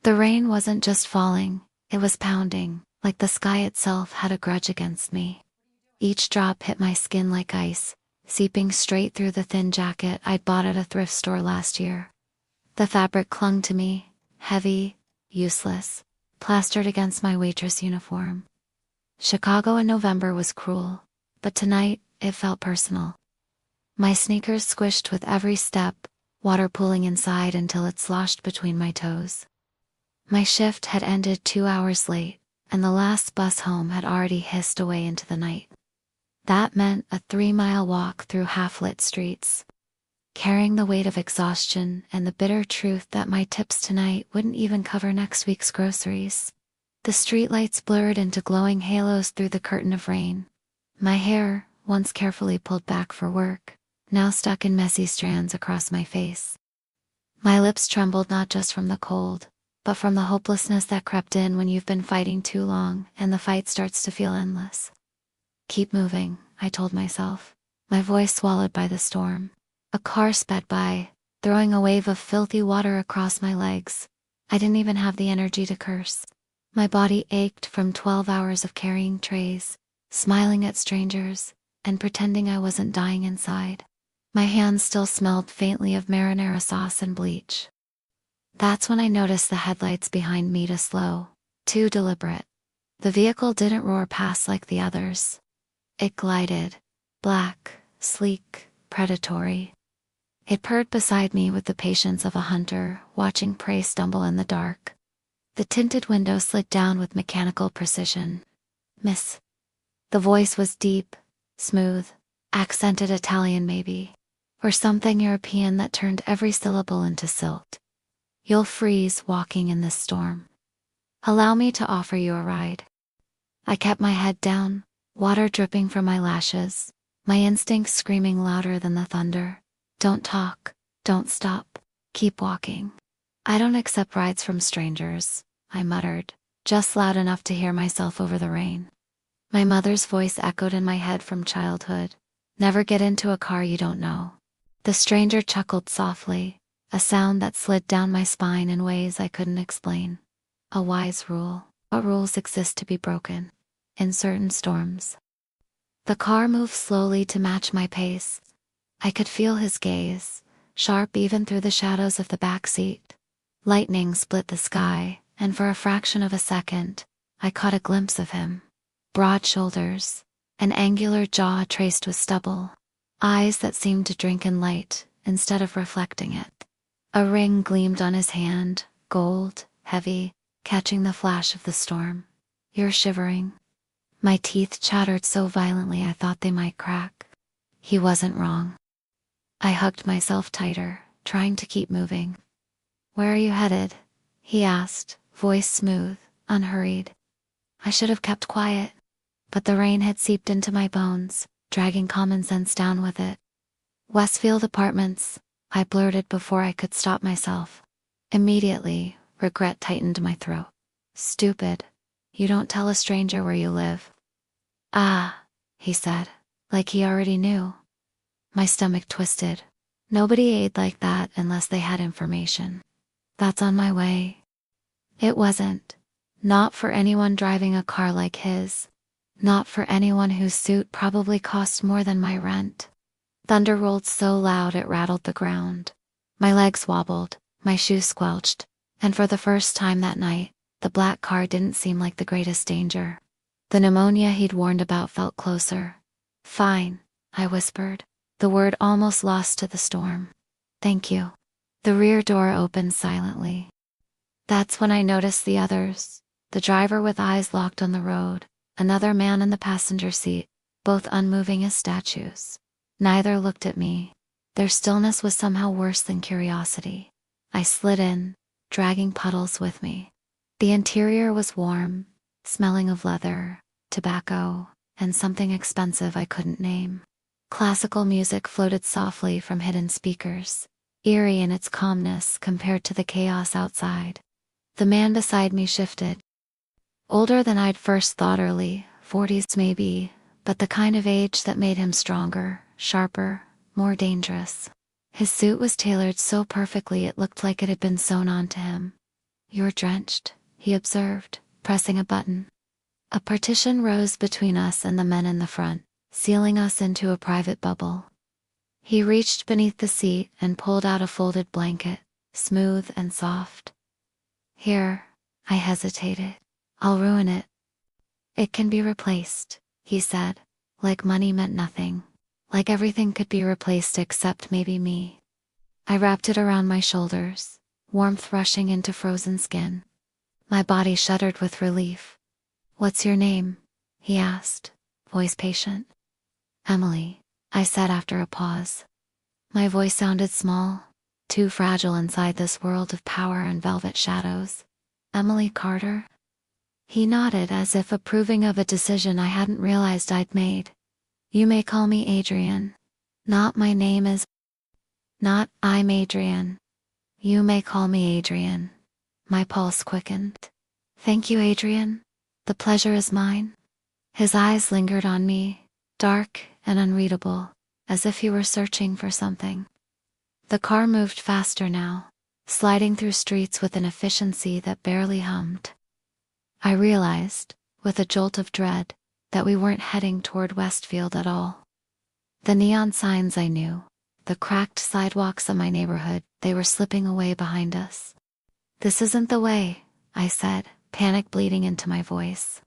The rain wasn't just falling, it was pounding, like the sky itself had a grudge against me. Each drop hit my skin like ice, seeping straight through the thin jacket I'd bought at a thrift store last year. The fabric clung to me, heavy, useless, plastered against my waitress uniform. Chicago in November was cruel, but tonight it felt personal. My sneakers squished with every step, water pooling inside until it sloshed between my toes. My shift had ended 2 hours late, and the last bus home had already hissed away into the night. That meant a 3-mile walk through half-lit streets, carrying the weight of exhaustion and the bitter truth that my tips tonight wouldn't even cover next week's groceries. The streetlights blurred into glowing halos through the curtain of rain. My hair, once carefully pulled back for work, now stuck in messy strands across my face. My lips trembled not just from the cold, but from the hopelessness that crept in when you've been fighting too long and the fight starts to feel endless. Keep moving, I told myself, my voice swallowed by the storm. A car sped by, throwing a wave of filthy water across my legs. I didn't even have the energy to curse. My body ached from 12 hours of carrying trays, smiling at strangers, and pretending I wasn't dying inside. My hands still smelled faintly of marinara sauce and bleach. That's when I noticed the headlights behind me to slow, too deliberate. The vehicle didn't roar past like the others. It glided, black, sleek, predatory. It purred beside me with the patience of a hunter watching prey stumble in the dark. The tinted window slid down with mechanical precision. "Miss." The voice was deep, smooth, accented Italian maybe, or something European that turned every syllable into silt. "You'll freeze walking in this storm. Allow me to offer you a ride." I kept my head down, water dripping from my lashes, my instincts screaming louder than the thunder. "Don't talk, don't stop, keep walking." "I don't accept rides from strangers," I muttered, just loud enough to hear myself over the rain. My mother's voice echoed in my head from childhood. "Never get into a car you don't know." The stranger chuckled softly, a sound that slid down my spine in ways I couldn't explain. A wise rule. What rules exist to be broken? In certain storms. The car moved slowly to match my pace. I could feel his gaze, sharp even through the shadows of the back seat. Lightning split the sky, and for a fraction of a second, I caught a glimpse of him. Broad shoulders, an angular jaw traced with stubble, eyes that seemed to drink in light instead of reflecting it. A ring gleamed on his hand, gold, heavy, catching the flash of the storm. "You're shivering." My teeth chattered so violently I thought they might crack. He wasn't wrong. I hugged myself tighter, trying to keep moving. "Where are you headed?" he asked, voice smooth, unhurried. I should have kept quiet, but the rain had seeped into my bones, dragging common sense down with it. "Westfield Apartments," I blurted before I could stop myself. Immediately, regret tightened my throat. "Stupid. You don't tell a stranger where you live." "Ah," he said, like he already knew. My stomach twisted. Nobody ate like that unless they had information. "That's on my way." It wasn't. Not for anyone driving a car like his. Not for anyone whose suit probably cost more than my rent. Thunder rolled so loud it rattled the ground. My legs wobbled, my shoes squelched, and for the first time that night, the black car didn't seem like the greatest danger. The pneumonia he'd warned about felt closer. "Fine," I whispered, the word almost lost to the storm. "Thank you." The rear door opened silently. That's when I noticed the others, the driver with eyes locked on the road, another man in the passenger seat, both unmoving as statues. Neither looked at me. Their stillness was somehow worse than curiosity. I slid in, dragging puddles with me. The interior was warm, smelling of leather, tobacco, and something expensive I couldn't name. Classical music floated softly from hidden speakers, eerie in its calmness compared to the chaos outside. The man beside me shifted. Older than I'd first thought, early 40s maybe, but the kind of age that made him stronger, sharper, more dangerous. His suit was tailored so perfectly it looked like it had been sewn onto him. You're drenched, he observed, pressing a button. A partition rose between us and the men in the front, sealing us into a private bubble. He reached beneath the seat and pulled out a folded blanket, smooth and soft. Here, I hesitated. I'll ruin it. It can be replaced, he said, like money meant nothing. Like everything could be replaced except maybe me. I wrapped it around my shoulders, warmth rushing into frozen skin. My body shuddered with relief. What's your name? He asked, voice patient. Emily, I said after a pause. My voice sounded small, too fragile inside this world of power and velvet shadows. Emily Carter? He nodded as if approving of a decision I hadn't realized I'd made. You may call me Adrian. Not my name is. Not I'm Adrian. You may call me Adrian. My pulse quickened. Thank you, Adrian. The pleasure is mine. His eyes lingered on me, dark and unreadable, as if he were searching for something. The car moved faster now, sliding through streets with an efficiency that barely hummed. I realized, with a jolt of dread, that we weren't heading toward Westfield at all. The neon signs I knew, the cracked sidewalks of my neighborhood, they were slipping away behind us. This isn't the way, I said, panic bleeding into my voice.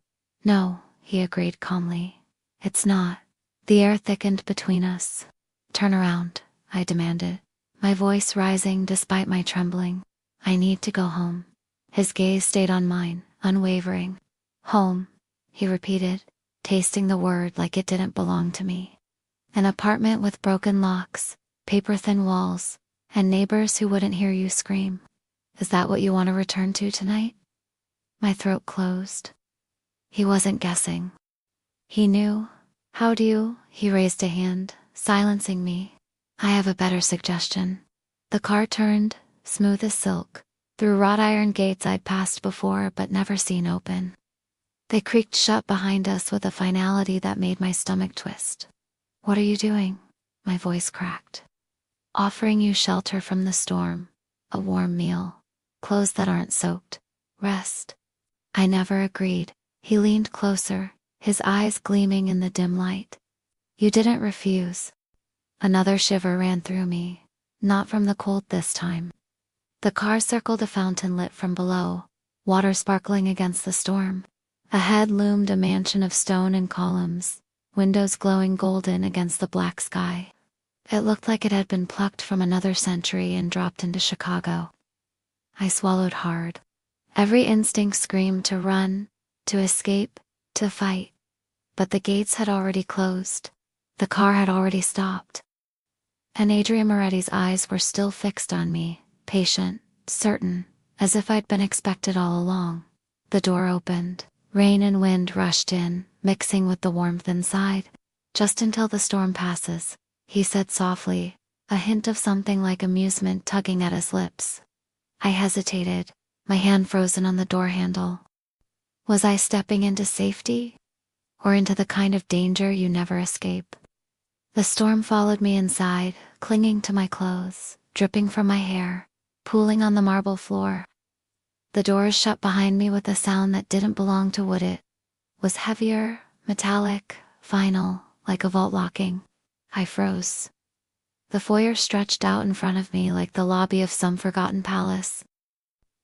No, he agreed calmly. It's not. The air thickened between us. Turn around, I demanded, my voice rising despite my trembling. I need to go home. His gaze stayed on mine, unwavering. Home, he repeated, tasting the word like it didn't belong to me. An apartment with broken locks, paper-thin walls, and neighbors who wouldn't hear you scream. Is that what you want to return to tonight? My throat closed. He wasn't guessing. He knew. How do you? He raised a hand, silencing me. I have a better suggestion. The car turned, smooth as silk, through wrought iron gates I'd passed before but never seen open. They creaked shut behind us with a finality that made my stomach twist. What are you doing? My voice cracked. Offering you shelter from the storm, a warm meal, clothes that aren't soaked, rest. I never agreed. He leaned closer, his eyes gleaming in the dim light. You didn't refuse. Another shiver ran through me, not from the cold this time. The car circled a fountain lit from below, water sparkling against the storm. Ahead loomed a mansion of stone and columns, windows glowing golden against the black sky. It looked like it had been plucked from another century and dropped into Chicago. I swallowed hard. Every instinct screamed to run, to escape, to fight. But the gates had already closed. The car had already stopped. And Adrian Moretti's eyes were still fixed on me, patient, certain, as if I'd been expected all along. The door opened. Rain and wind rushed in, mixing with the warmth inside. Just until the storm passes, he said softly, a hint of something like amusement tugging at his lips. I hesitated, my hand frozen on the door handle. Was I stepping into safety? Or into the kind of danger you never escape? The storm followed me inside, clinging to my clothes, dripping from my hair, pooling on the marble floor. The doors shut behind me with a sound that didn't belong to wood. It was heavier, metallic, final, like a vault locking. I froze. The foyer stretched out in front of me like the lobby of some forgotten palace.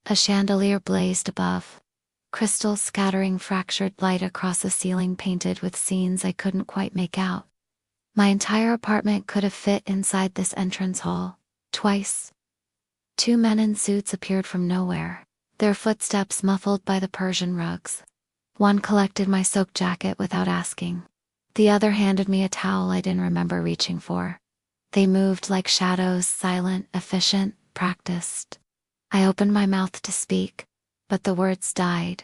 A chandelier blazed above, crystals scattering fractured light across a ceiling painted with scenes I couldn't quite make out. My entire apartment could have fit inside this entrance hall, twice. Two men in suits appeared from nowhere, their footsteps muffled by the Persian rugs. One collected my soaked jacket without asking. The other handed me a towel I didn't remember reaching for. They moved like shadows, silent, efficient, practiced. I opened my mouth to speak, but the words died.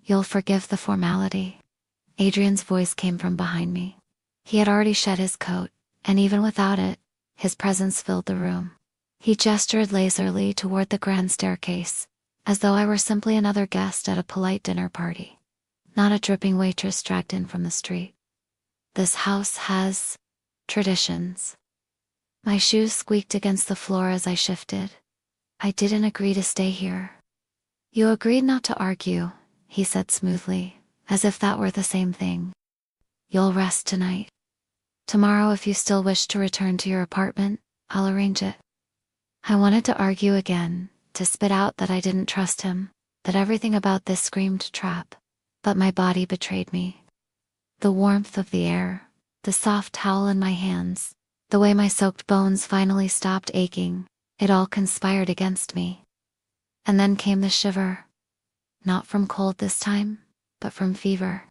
You'll forgive the formality. Adrian's voice came from behind me. He had already shed his coat, and even without it, his presence filled the room. He gestured lazily toward the grand staircase, as though I were simply another guest at a polite dinner party, not a dripping waitress dragged in from the street. This house has traditions. My shoes squeaked against the floor as I shifted. I didn't agree to stay here. You agreed not to argue, he said smoothly, as if that were the same thing. You'll rest tonight. Tomorrow, if you still wish to return to your apartment, I'll arrange it. I wanted to argue again, to spit out that I didn't trust him, that everything about this screamed trap, but my body betrayed me. The warmth of the air, the soft towel in my hands, the way my soaked bones finally stopped aching, it all conspired against me. And then came the shiver. Not from cold this time, but from fever.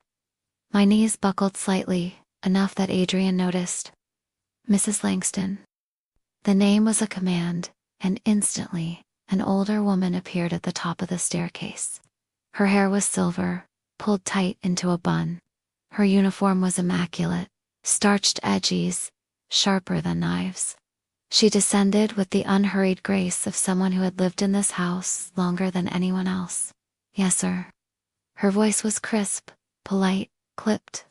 My knees buckled slightly, enough that Adrian noticed. Mrs. Langston. The name was a command, and instantly, an older woman appeared at the top of the staircase. Her hair was silver, pulled tight into a bun. Her uniform was immaculate, starched edges, sharper than knives. She descended with the unhurried grace of someone who had lived in this house longer than anyone else. Yes, sir. Her voice was crisp, polite, clipped.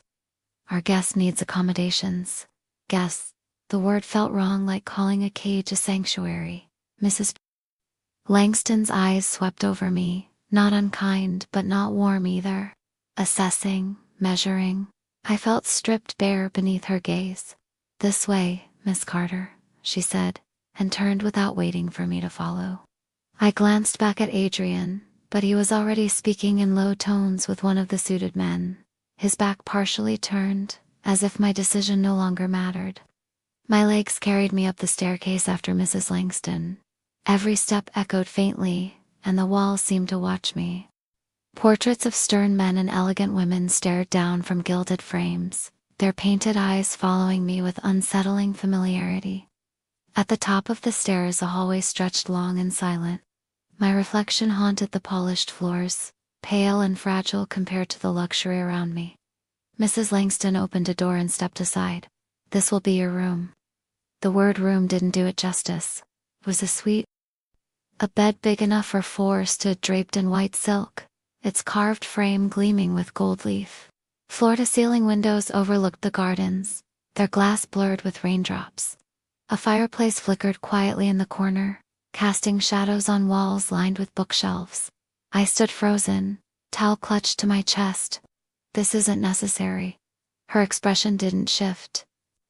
Our guest needs accommodations. Guest. The word felt wrong, like calling a cage a sanctuary. Mrs. Langston's eyes swept over me, not unkind but not warm either. Assessing, measuring. I felt stripped bare beneath her gaze. This way, Miss Carter, she said, and turned without waiting for me to follow. I glanced back at Adrian, but he was already speaking in low tones with one of the suited men, his back partially turned, as if my decision no longer mattered. My legs carried me up the staircase after Mrs. Langston. Every step echoed faintly, and the walls seemed to watch me. Portraits of stern men and elegant women stared down from gilded frames, their painted eyes following me with unsettling familiarity. At the top of the stairs a hallway stretched long and silent. My reflection haunted the polished floors, pale and fragile compared to the luxury around me. Mrs. Langston opened a door and stepped aside. This will be your room. The word room didn't do it justice. It was a suite. A bed big enough for four stood draped in white silk, its carved frame gleaming with gold leaf. Floor-to-ceiling windows overlooked the gardens, their glass blurred with raindrops. A fireplace flickered quietly in the corner, casting shadows on walls lined with bookshelves. I stood frozen, towel clutched to my chest. This isn't necessary. Her expression didn't shift.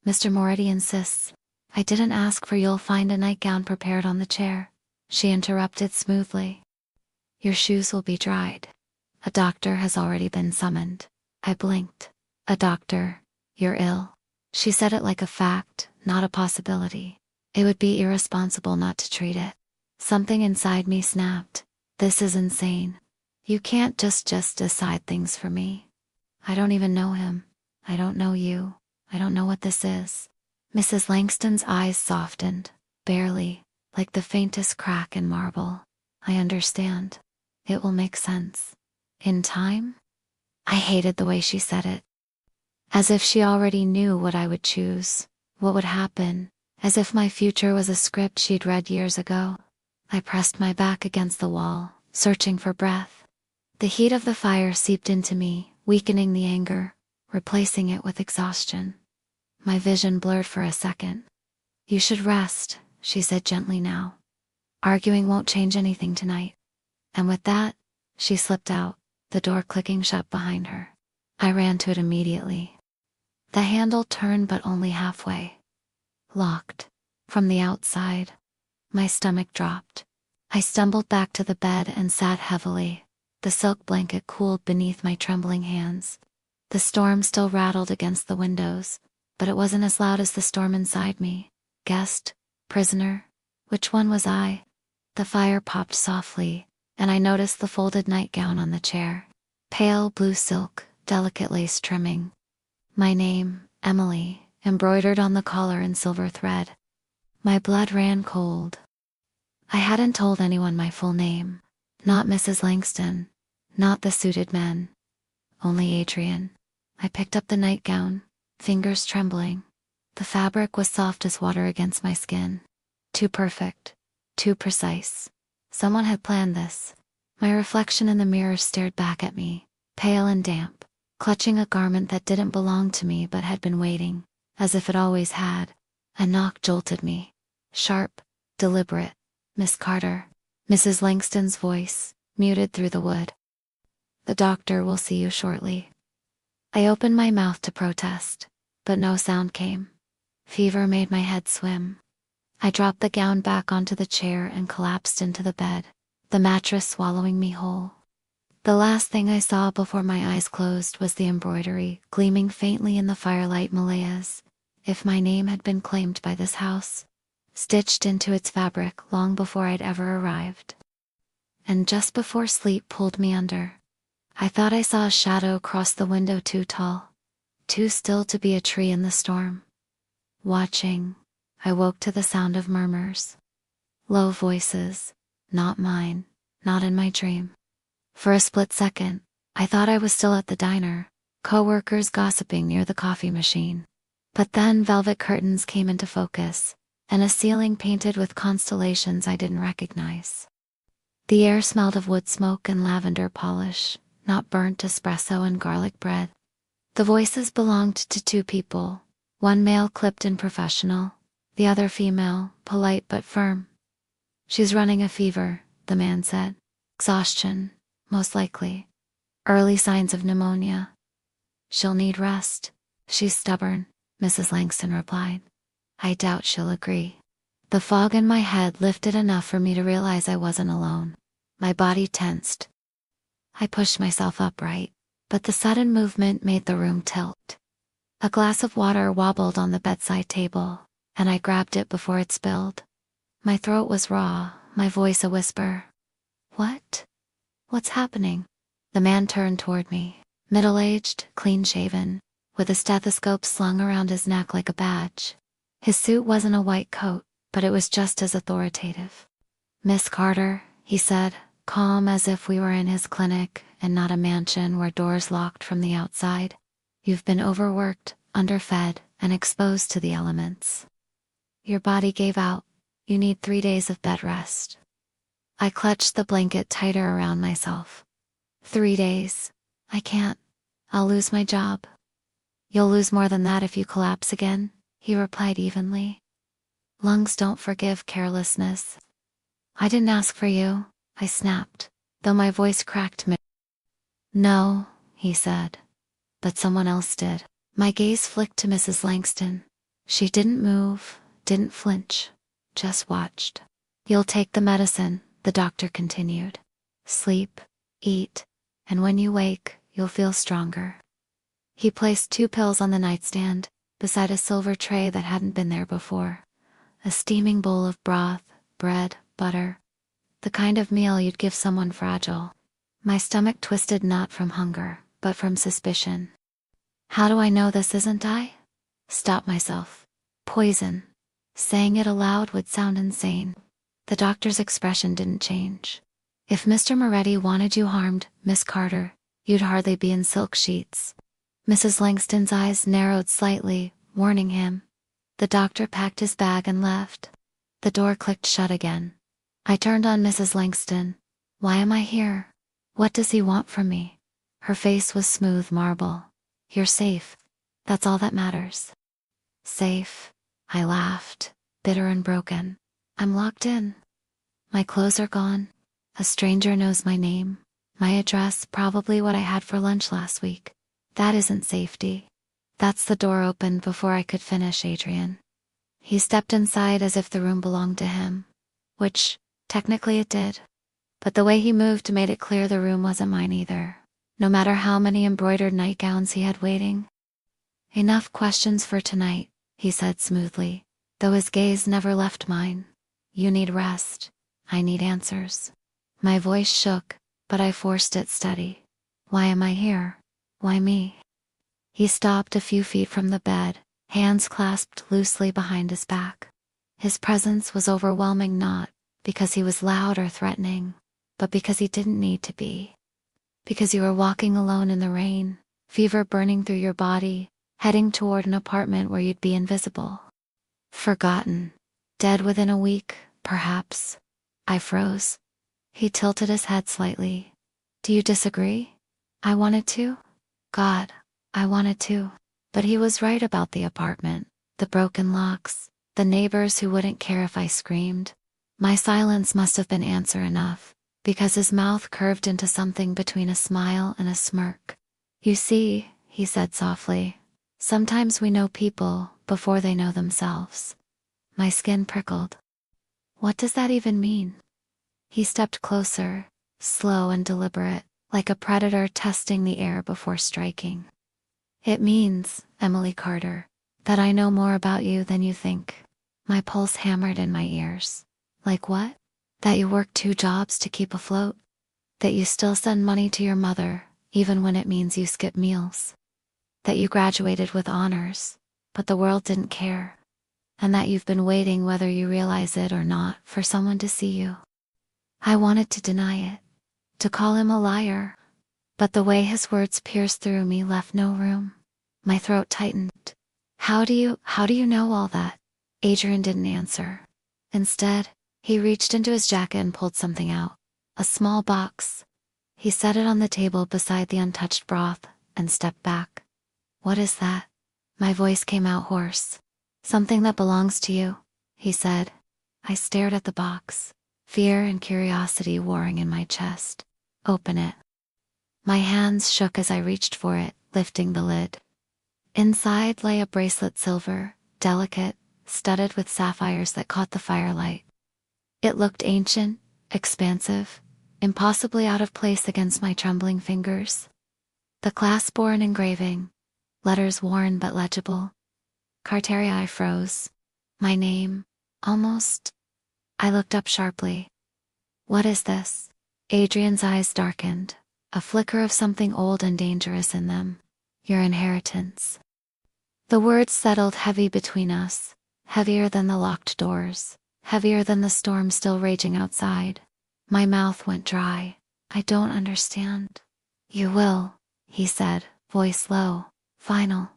Mr. Moretti insists. I didn't ask for. You'll find a nightgown prepared on the chair, she interrupted smoothly. Your shoes will be dried. A doctor has already been summoned. I blinked. A doctor? You're ill. She said it like a fact, not a possibility. It would be irresponsible not to treat it. Something inside me snapped. This is insane. You can't just decide things for me. I don't even know him. I don't know you. I don't know what this is. Mrs. Langston's eyes softened, barely, like the faintest crack in marble. I understand. It will make sense. In time? I hated the way she said it. As if she already knew what I would choose, what would happen, as if my future was a script she'd read years ago. I pressed my back against the wall, searching for breath. The heat of the fire seeped into me, weakening the anger, replacing it with exhaustion. My vision blurred for a second. You should rest, she said gently now. Arguing won't change anything tonight. And with that, she slipped out, the door clicking shut behind her. I ran to it immediately. The handle turned but only halfway. Locked. From the outside. My stomach dropped. I stumbled back to the bed and sat heavily. The silk blanket cooled beneath my trembling hands. The storm still rattled against the windows, but it wasn't as loud as the storm inside me. Guest? Prisoner? Which one was I? The fire popped softly, and I noticed the folded nightgown on the chair. Pale blue silk, delicate lace trimming. My name, Emily, embroidered on the collar in silver thread. My blood ran cold. I hadn't told anyone my full name. Not Mrs. Langston. Not the suited men. Only Adrian. I picked up the nightgown, fingers trembling. The fabric was soft as water against my skin. Too perfect. Too precise. Someone had planned this. My reflection in the mirror stared back at me, pale and damp, clutching a garment that didn't belong to me but had been waiting, as if it always had. A knock jolted me. Sharp, deliberate. Miss Carter. Mrs. Langston's voice, muted through the wood. The doctor will see you shortly. I opened my mouth to protest, but no sound came. Fever made my head swim. I dropped the gown back onto the chair and collapsed into the bed, the mattress swallowing me whole. The last thing I saw before my eyes closed was the embroidery, gleaming faintly in the firelight. Malaya's, if my name had been claimed by this house, stitched into its fabric long before I'd ever arrived. And just before sleep pulled me under, I thought I saw a shadow cross the window, too tall, too still to be a tree in the storm. Watching, I woke to the sound of murmurs. Low voices, not mine, not in my dream. For a split second, I thought I was still at the diner, co-workers gossiping near the coffee machine. But then velvet curtains came into focus, and a ceiling painted with constellations I didn't recognize. The air smelled of wood smoke and lavender polish, not burnt espresso and garlic bread. The voices belonged to two people, one male clipped and professional, the other female, polite but firm. She's running a fever, the man said. Exhaustion, most likely. Early signs of pneumonia. She'll need rest. She's stubborn, Mrs. Langston replied. I doubt she'll agree. The fog in my head lifted enough for me to realize I wasn't alone. My body tensed. I pushed myself upright, but the sudden movement made the room tilt. A glass of water wobbled on the bedside table, and I grabbed it before it spilled. My throat was raw, my voice a whisper. What? What's happening? The man turned toward me, middle-aged, clean-shaven, with a stethoscope slung around his neck like a badge. His suit wasn't a white coat, but it was just as authoritative. Miss Carter, he said, calm as if we were in his clinic and not a mansion where doors locked from the outside. You've been overworked, underfed, and exposed to the elements. Your body gave out. You need 3 days of bed rest. I clutched the blanket tighter around myself. 3 days. I can't. I'll lose my job. You'll lose more than that if you collapse again, he replied evenly. Lungs don't forgive carelessness. I didn't ask for you, I snapped, though my voice cracked. No, he said. But someone else did. My gaze flicked to Mrs. Langston. She didn't move, didn't flinch, just watched. You'll take the medicine, the doctor continued. Sleep, eat, and when you wake, you'll feel stronger. He placed 2 pills on the nightstand, beside a silver tray that hadn't been there before. A steaming bowl of broth, bread, butter. The kind of meal you'd give someone fragile. My stomach twisted not from hunger, but from suspicion. How do I know this isn't I? Stop myself. Poison. Saying it aloud would sound insane. The doctor's expression didn't change. If Mr. Moretti wanted you harmed, Miss Carter, you'd hardly be in silk sheets. Mrs. Langston's eyes narrowed slightly, warning him. The doctor packed his bag and left. The door clicked shut again. I turned on Mrs. Langston. Why am I here? What does he want from me? Her face was smooth marble. You're safe. That's all that matters. Safe. I laughed, bitter and broken. I'm locked in. My clothes are gone. A stranger knows my name, my address, probably what I had for lunch last week. That isn't safety. That's the door opened before I could finish, Adrian. He stepped inside as if the room belonged to him. Which, technically it did. But the way he moved made it clear the room wasn't mine either, no matter how many embroidered nightgowns he had waiting. Enough questions for tonight, he said smoothly, though his gaze never left mine. You need rest. I need answers. My voice shook, but I forced it steady. Why am I here? Why me? He stopped a few feet from the bed, hands clasped loosely behind his back. His presence was overwhelming, not because he was loud or threatening, but because he didn't need to be. Because you were walking alone in the rain, fever burning through your body, heading toward an apartment where you'd be invisible. Forgotten. Dead within a week, perhaps. I froze. He tilted his head slightly. Do you disagree? I wanted to? God, I wanted to. But he was right about the apartment, the broken locks, the neighbors who wouldn't care if I screamed. My silence must have been answer enough, because his mouth curved into something between a smile and a smirk. You see, he said softly, sometimes we know people before they know themselves. My skin prickled. What does that even mean? He stepped closer, slow and deliberate, like a predator testing the air before striking. It means, Emily Carter, that I know more about you than you think. My pulse hammered in my ears. Like what? That you work 2 jobs to keep afloat? That you still send money to your mother, even when it means you skip meals? That you graduated with honors, but the world didn't care? And that you've been waiting, whether you realize it or not, for someone to see you? I wanted to deny it, to call him a liar, but the way his words pierced through me left no room. My throat tightened. How do you know all that? Adrian didn't answer. Instead, he reached into his jacket and pulled something out. A small box. He set it on the table beside the untouched broth and stepped back. What is that? My voice came out hoarse. Something that belongs to you, he said. I stared at the box, fear and curiosity warring in my chest. Open it. My hands shook as I reached for it, lifting the lid. Inside lay a bracelet, silver, delicate, studded with sapphires that caught the firelight. It looked ancient, expansive, impossibly out of place against my trembling fingers. The clasp bore an engraving, letters worn but legible. Carteria. I froze. My name, almost. I looked up sharply. What is this? Adrian's eyes darkened, a flicker of something old and dangerous in them. Your inheritance. The words settled heavy between us, heavier than the locked doors, heavier than the storm still raging outside. My mouth went dry. I don't understand. You will, he said, voice low, final.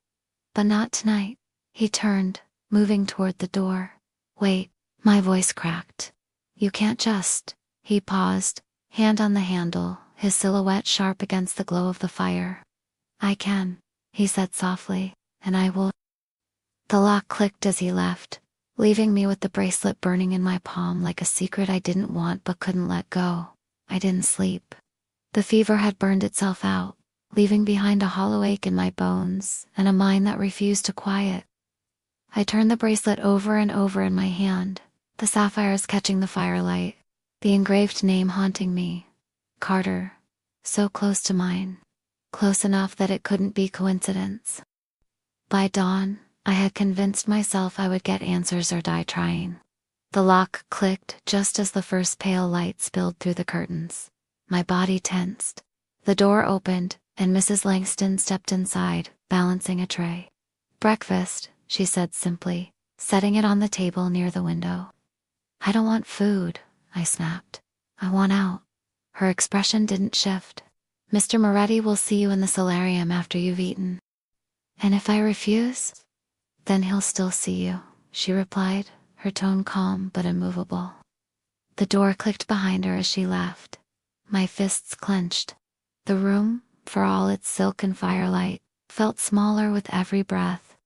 But not tonight. He turned, moving toward the door. Wait, my voice cracked. You can't just. He paused, hand on the handle, his silhouette sharp against the glow of the fire. I can, he said softly, and I will. The lock clicked as he left, leaving me with the bracelet burning in my palm like a secret I didn't want but couldn't let go. I didn't sleep. The fever had burned itself out, leaving behind a hollow ache in my bones and a mind that refused to quiet. I turned the bracelet over and over in my hand, the sapphires catching the firelight, the engraved name haunting me. Carter. So close to mine. Close enough that it couldn't be coincidence. By dawn, I had convinced myself I would get answers or die trying. The lock clicked just as the first pale light spilled through the curtains. My body tensed. The door opened, and Mrs. Langston stepped inside, balancing a tray. Breakfast, she said simply, setting it on the table near the window. I don't want food, I snapped. I want out. Her expression didn't shift. Mr. Moretti will see you in the solarium after you've eaten. And if I refuse? Then he'll still see you, she replied, her tone calm but immovable. The door clicked behind her as she left. My fists clenched. The room, for all its silk and firelight, felt smaller with every breath,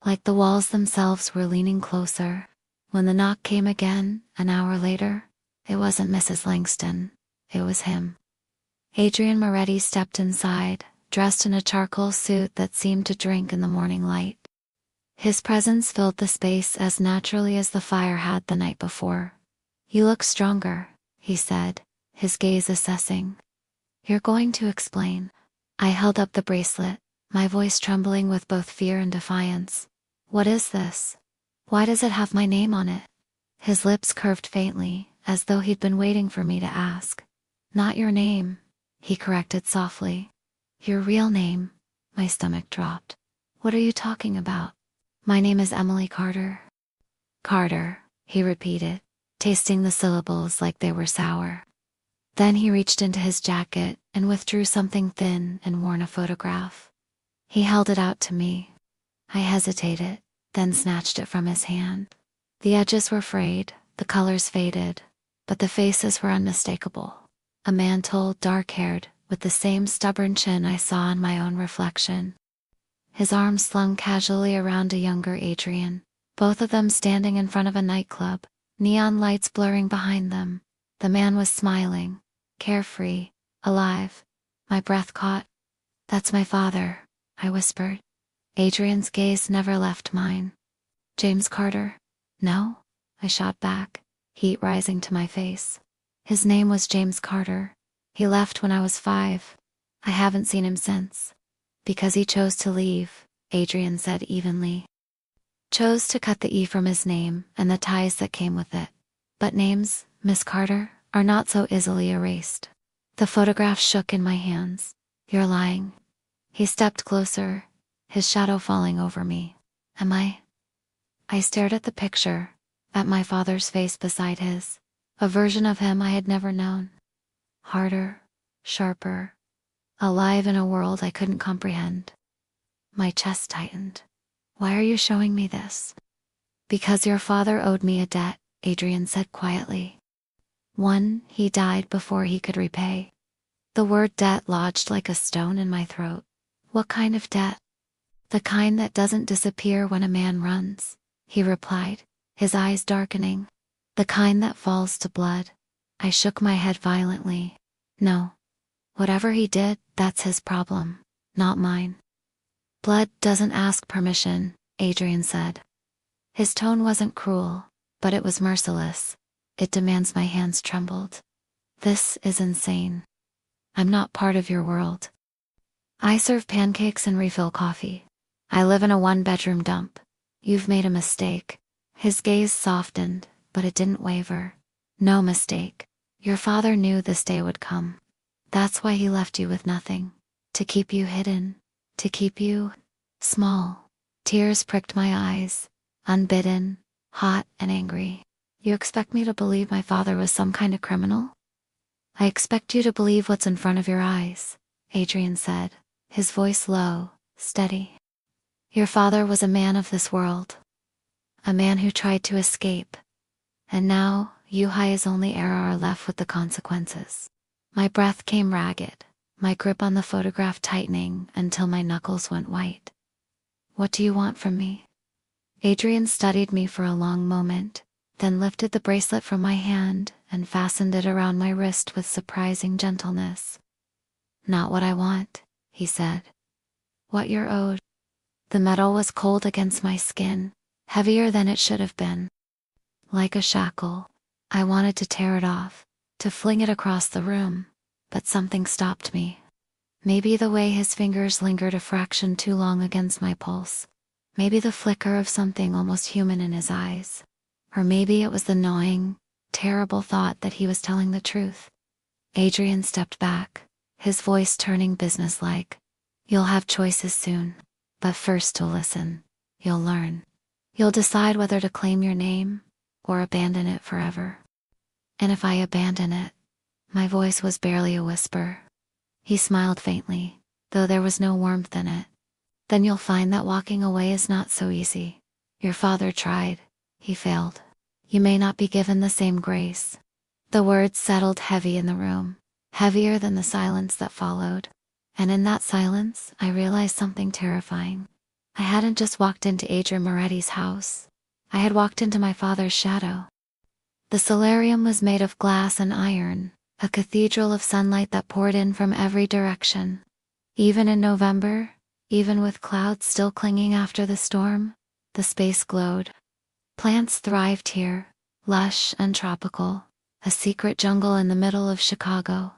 like the walls themselves were leaning closer. When the knock came again, an hour later, it wasn't Mrs. Langston, it was him. Adrian Moretti stepped inside, dressed in a charcoal suit that seemed to drink in the morning light. His presence filled the space as naturally as the fire had the night before. You look stronger, he said, his gaze assessing. You're going to explain. I held up the bracelet, my voice trembling with both fear and defiance. What is this? Why does it have my name on it? His lips curved faintly, as though he'd been waiting for me to ask. Not your name, he corrected softly. Your real name. My stomach dropped. What are you talking about? My name is Emily Carter. Carter, he repeated, tasting the syllables like they were sour. Then he reached into his jacket and withdrew something thin and worn, a photograph. He held it out to me. I hesitated, then snatched it from his hand. The edges were frayed, the colors faded, but the faces were unmistakable. A man tall, dark-haired, with the same stubborn chin I saw in my own reflection. His arms slung casually around a younger Adrian, both of them standing in front of a nightclub, neon lights blurring behind them. The man was smiling, carefree, alive. My breath caught. That's my father, I whispered. Adrian's gaze never left mine. James Carter? No, I shot back, heat rising to my face. His name was James Carter. He left when I was 5. I haven't seen him since. Because he chose to leave, Adrian said evenly. Chose to cut the E from his name and the ties that came with it. But names, Miss Carter, are not so easily erased. The photograph shook in my hands. You're lying. He stepped closer, his shadow falling over me. Am I? I stared at the picture, at my father's face beside his, a version of him I had never known. Harder, sharper, alive in a world I couldn't comprehend. My chest tightened. Why are you showing me this? Because your father owed me a debt, Adrian said quietly. One he died before he could repay. The word debt lodged like a stone in my throat. What kind of debt? The kind that doesn't disappear when a man runs, he replied, his eyes darkening. The kind that falls to blood. I shook my head violently. No. Whatever he did, that's his problem, not mine. Blood doesn't ask permission, Adrian said. His tone wasn't cruel, but it was merciless. It demands. My hands trembled. This is insane. I'm not part of your world. I serve pancakes and refill coffee. I live in a 1-bedroom dump. You've made a mistake. His gaze softened, but it didn't waver. No mistake. Your father knew this day would come. That's why he left you with nothing. To keep you hidden. To keep you small. Tears pricked my eyes, unbidden, hot and angry. You expect me to believe my father was some kind of criminal? I expect you to believe what's in front of your eyes, Adrian said, his voice low, steady. Your father was a man of this world. A man who tried to escape. And now, you his only heir are left with the consequences. My breath came ragged, my grip on the photograph tightening until my knuckles went white. What do you want from me? Adrian studied me for a long moment, then lifted the bracelet from my hand and fastened it around my wrist with surprising gentleness. Not what I want, he said. What you're owed. The metal was cold against my skin, heavier than it should have been. Like a shackle, I wanted to tear it off, to fling it across the room, but something stopped me. Maybe the way his fingers lingered a fraction too long against my pulse. Maybe the flicker of something almost human in his eyes. Or maybe it was the gnawing, terrible thought that he was telling the truth. Adrian stepped back, his voice turning businesslike. You'll have choices soon, but first to listen. You'll learn. You'll decide whether to claim your name, or abandon it forever. And if I abandon it, my voice was barely a whisper. He smiled faintly, though there was no warmth in it. Then you'll find that walking away is not so easy. Your father tried. He failed. You may not be given the same grace. The words settled heavy in the room, heavier than the silence that followed. And in that silence, I realized something terrifying. I hadn't just walked into Adrian Moretti's house. I had walked into my father's shadow. The solarium was made of glass and iron, a cathedral of sunlight that poured in from every direction. Even in November, even with clouds still clinging after the storm, the space glowed. Plants thrived here, lush and tropical, a secret jungle in the middle of Chicago.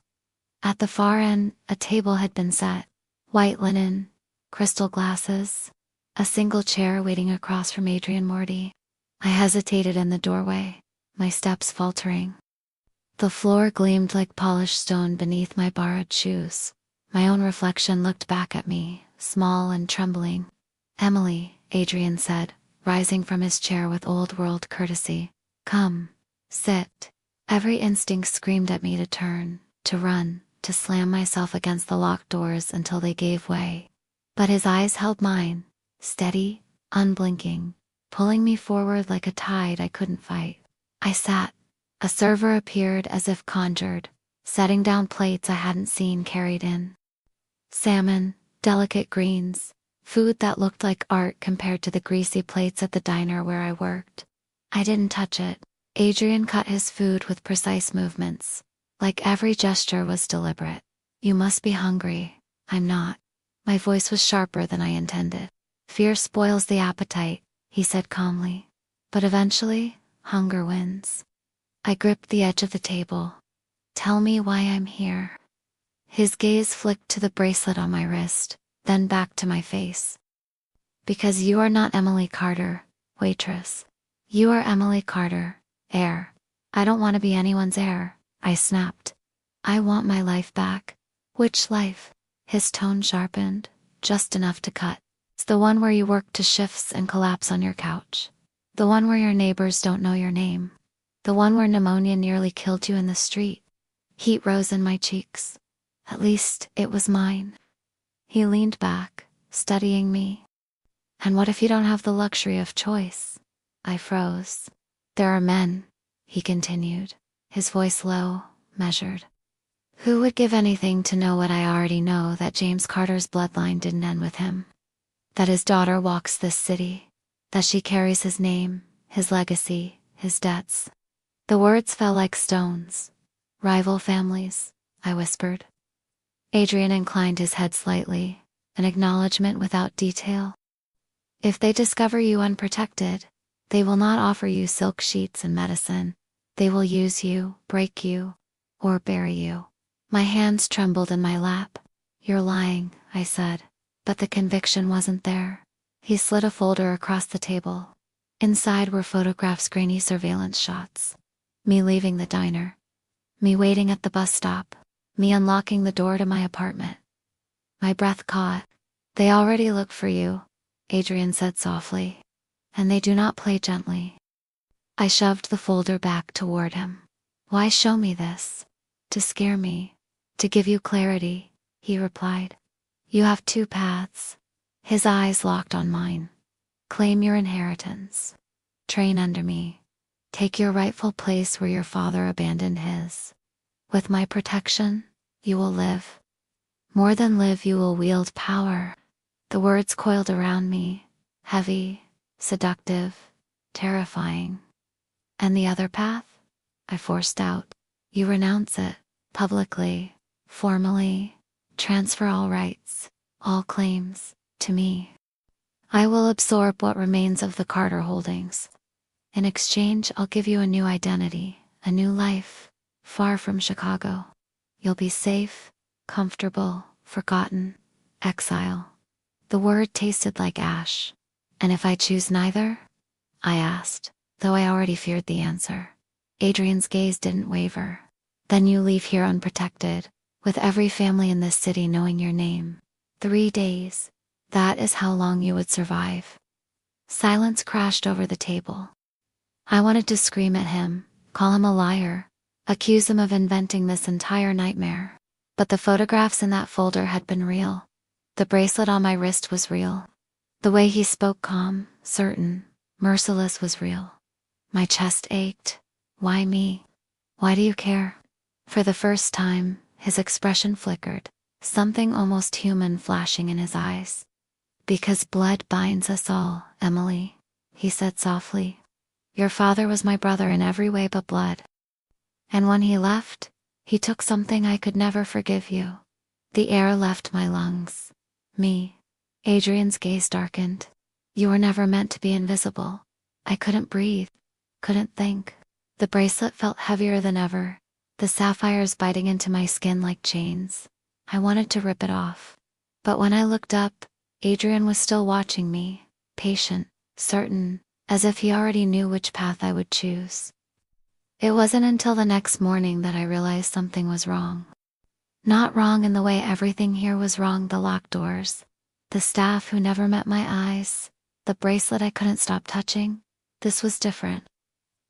At the far end, a table had been set, white linen, crystal glasses, a single chair waiting across from Adrian Morty. I hesitated in the doorway, my steps faltering. The floor gleamed like polished stone beneath my borrowed shoes. My own reflection looked back at me, small and trembling. Emily, Adrian said, rising from his chair with old-world courtesy. Come, sit. Every instinct screamed at me to turn, to run, to slam myself against the locked doors until they gave way. But his eyes held mine, steady, unblinking, pulling me forward like a tide I couldn't fight. I sat. A server appeared as if conjured, setting down plates I hadn't seen carried in. Salmon, delicate greens, food that looked like art compared to the greasy plates at the diner where I worked. I didn't touch it. Adrian cut his food with precise movements, Like every gesture was deliberate. You must be hungry. I'm not. My voice was sharper than I intended. Fear spoils the appetite, he said calmly. But eventually, hunger wins. I gripped the edge of the table. Tell me why I'm here. His gaze flicked to the bracelet on my wrist, then back to my face. Because you are not Emily Carter, waitress. You are Emily Carter, heir. I don't want to be anyone's heir, I snapped. I want my life back. Which life? His tone sharpened, just enough to cut. It's the one where you work to shifts and collapse on your couch. The one where your neighbors don't know your name. The one where pneumonia nearly killed you in the street. Heat rose in my cheeks. At least, it was mine. He leaned back, studying me. And what if you don't have the luxury of choice? I froze. There are men, he continued, his voice low, measured. Who would give anything to know what I already know, that James Carter's bloodline didn't end with him? That his daughter walks this city. That she carries his name, his legacy, his debts. The words fell like stones. Rival families, I whispered. Adrian inclined his head slightly, an acknowledgement without detail. If they discover you unprotected, they will not offer you silk sheets and medicine. They will use you, break you, or bury you. My hands trembled in my lap. You're lying, I said, but the conviction wasn't there. He slid a folder across the table. Inside were photographs, grainy surveillance shots. Me leaving the diner. Me waiting at the bus stop. Me unlocking the door to my apartment. My breath caught. They already look for you, Adrian said softly. And they do not play gently. I shoved the folder back toward him. Why show me this? To scare me. To give you clarity, he replied. You have two paths. His eyes locked on mine. Claim your inheritance. Train under me. Take your rightful place where your father abandoned his. With my protection, you will live. More than live, you will wield power. The words coiled around me, heavy, seductive, terrifying. And the other path? I forced out. You renounce it, publicly, formally, transfer all rights, all claims, to me. I will absorb what remains of the Carter holdings. In exchange, I'll give you a new identity, a new life, far from Chicago. You'll be safe, comfortable, forgotten, exile. The word tasted like ash. And if I choose neither? I asked, though I already feared the answer. Adrian's gaze didn't waver. Then you leave here unprotected, with every family in this city knowing your name. 3 days. That is how long you would survive. Silence crashed over the table. I wanted to scream at him, call him a liar, accuse him of inventing this entire nightmare. But the photographs in that folder had been real. The bracelet on my wrist was real. The way he spoke, calm, certain, merciless, was real. My chest ached. Why me? Why do you care? For the first time, his expression flickered, something almost human flashing in his eyes. Because blood binds us all, Emily, he said softly. Your father was my brother in every way but blood. And when he left, he took something I could never forgive you. The air left my lungs. Me. Adrian's gaze darkened. You were never meant to be invisible. I couldn't breathe. Couldn't think. The bracelet felt heavier than ever, the sapphires biting into my skin like chains. I wanted to rip it off. But when I looked up, Adrian was still watching me, patient, certain, as if he already knew which path I would choose. It wasn't until the next morning that I realized something was wrong. Not wrong in the way everything here was wrong: the locked doors, the staff who never met my eyes, the bracelet I couldn't stop touching. This was different.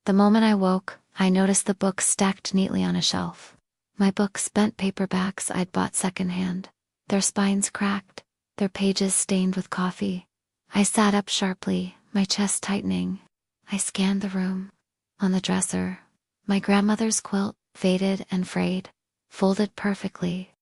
The moment I woke, I noticed the books stacked neatly on a shelf. My books, bent paperbacks I'd bought secondhand, their spines cracked, their pages stained with coffee. I sat up sharply, my chest tightening. I scanned the room. On the dresser, my grandmother's quilt, faded and frayed, folded perfectly.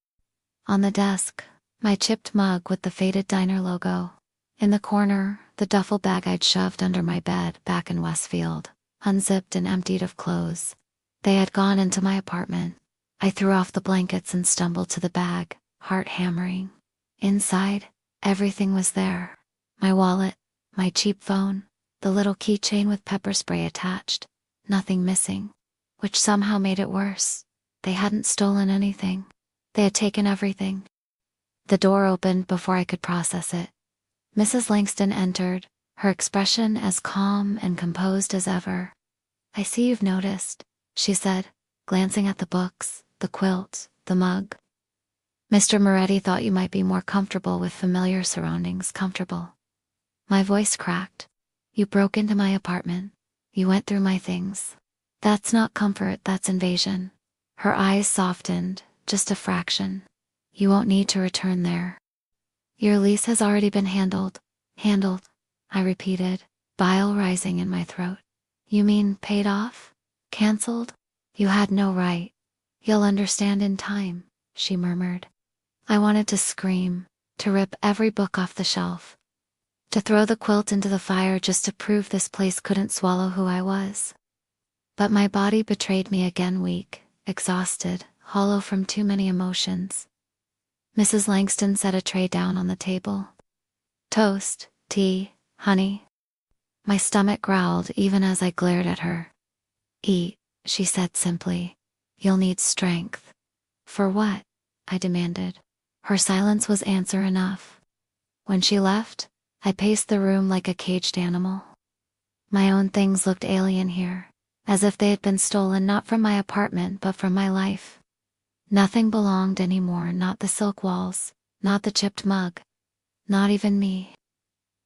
On the desk, my chipped mug with the faded diner logo. In the corner, the duffel bag I'd shoved under my bed back in Westfield, unzipped and emptied of clothes. They had gone into my apartment. I threw off the blankets and stumbled to the bag, heart hammering. Inside, everything was there. My wallet, my cheap phone, the little keychain with pepper spray attached. Nothing missing. Which somehow made it worse. They hadn't stolen anything. They had taken everything. The door opened before I could process it. Mrs. Langston entered, her expression as calm and composed as ever. "I see you've noticed," she said, glancing at the books, the quilt, the mug. "Mr. Moretti thought you might be more comfortable with familiar surroundings. Comfortable." My voice cracked. "You broke into my apartment. You went through my things. That's not comfort, that's invasion." Her eyes softened, just a fraction. "You won't need to return there. Your lease has already been handled." "Handled," I repeated, bile rising in my throat. "You mean paid off? Cancelled? You had no right." "You'll understand in time," she murmured. I wanted to scream, to rip every book off the shelf, to throw the quilt into the fire just to prove this place couldn't swallow who I was. But my body betrayed me again, weak, exhausted, hollow from too many emotions. Mrs. Langston set a tray down on the table. "Toast, tea, honey." My stomach growled even as I glared at her. "Eat," she said simply. "You'll need strength." "For what?" I demanded. Her silence was answer enough. When she left, I paced the room like a caged animal. My own things looked alien here, as if they had been stolen not from my apartment but from my life. Nothing belonged anymore, not the silk walls, not the chipped mug, not even me.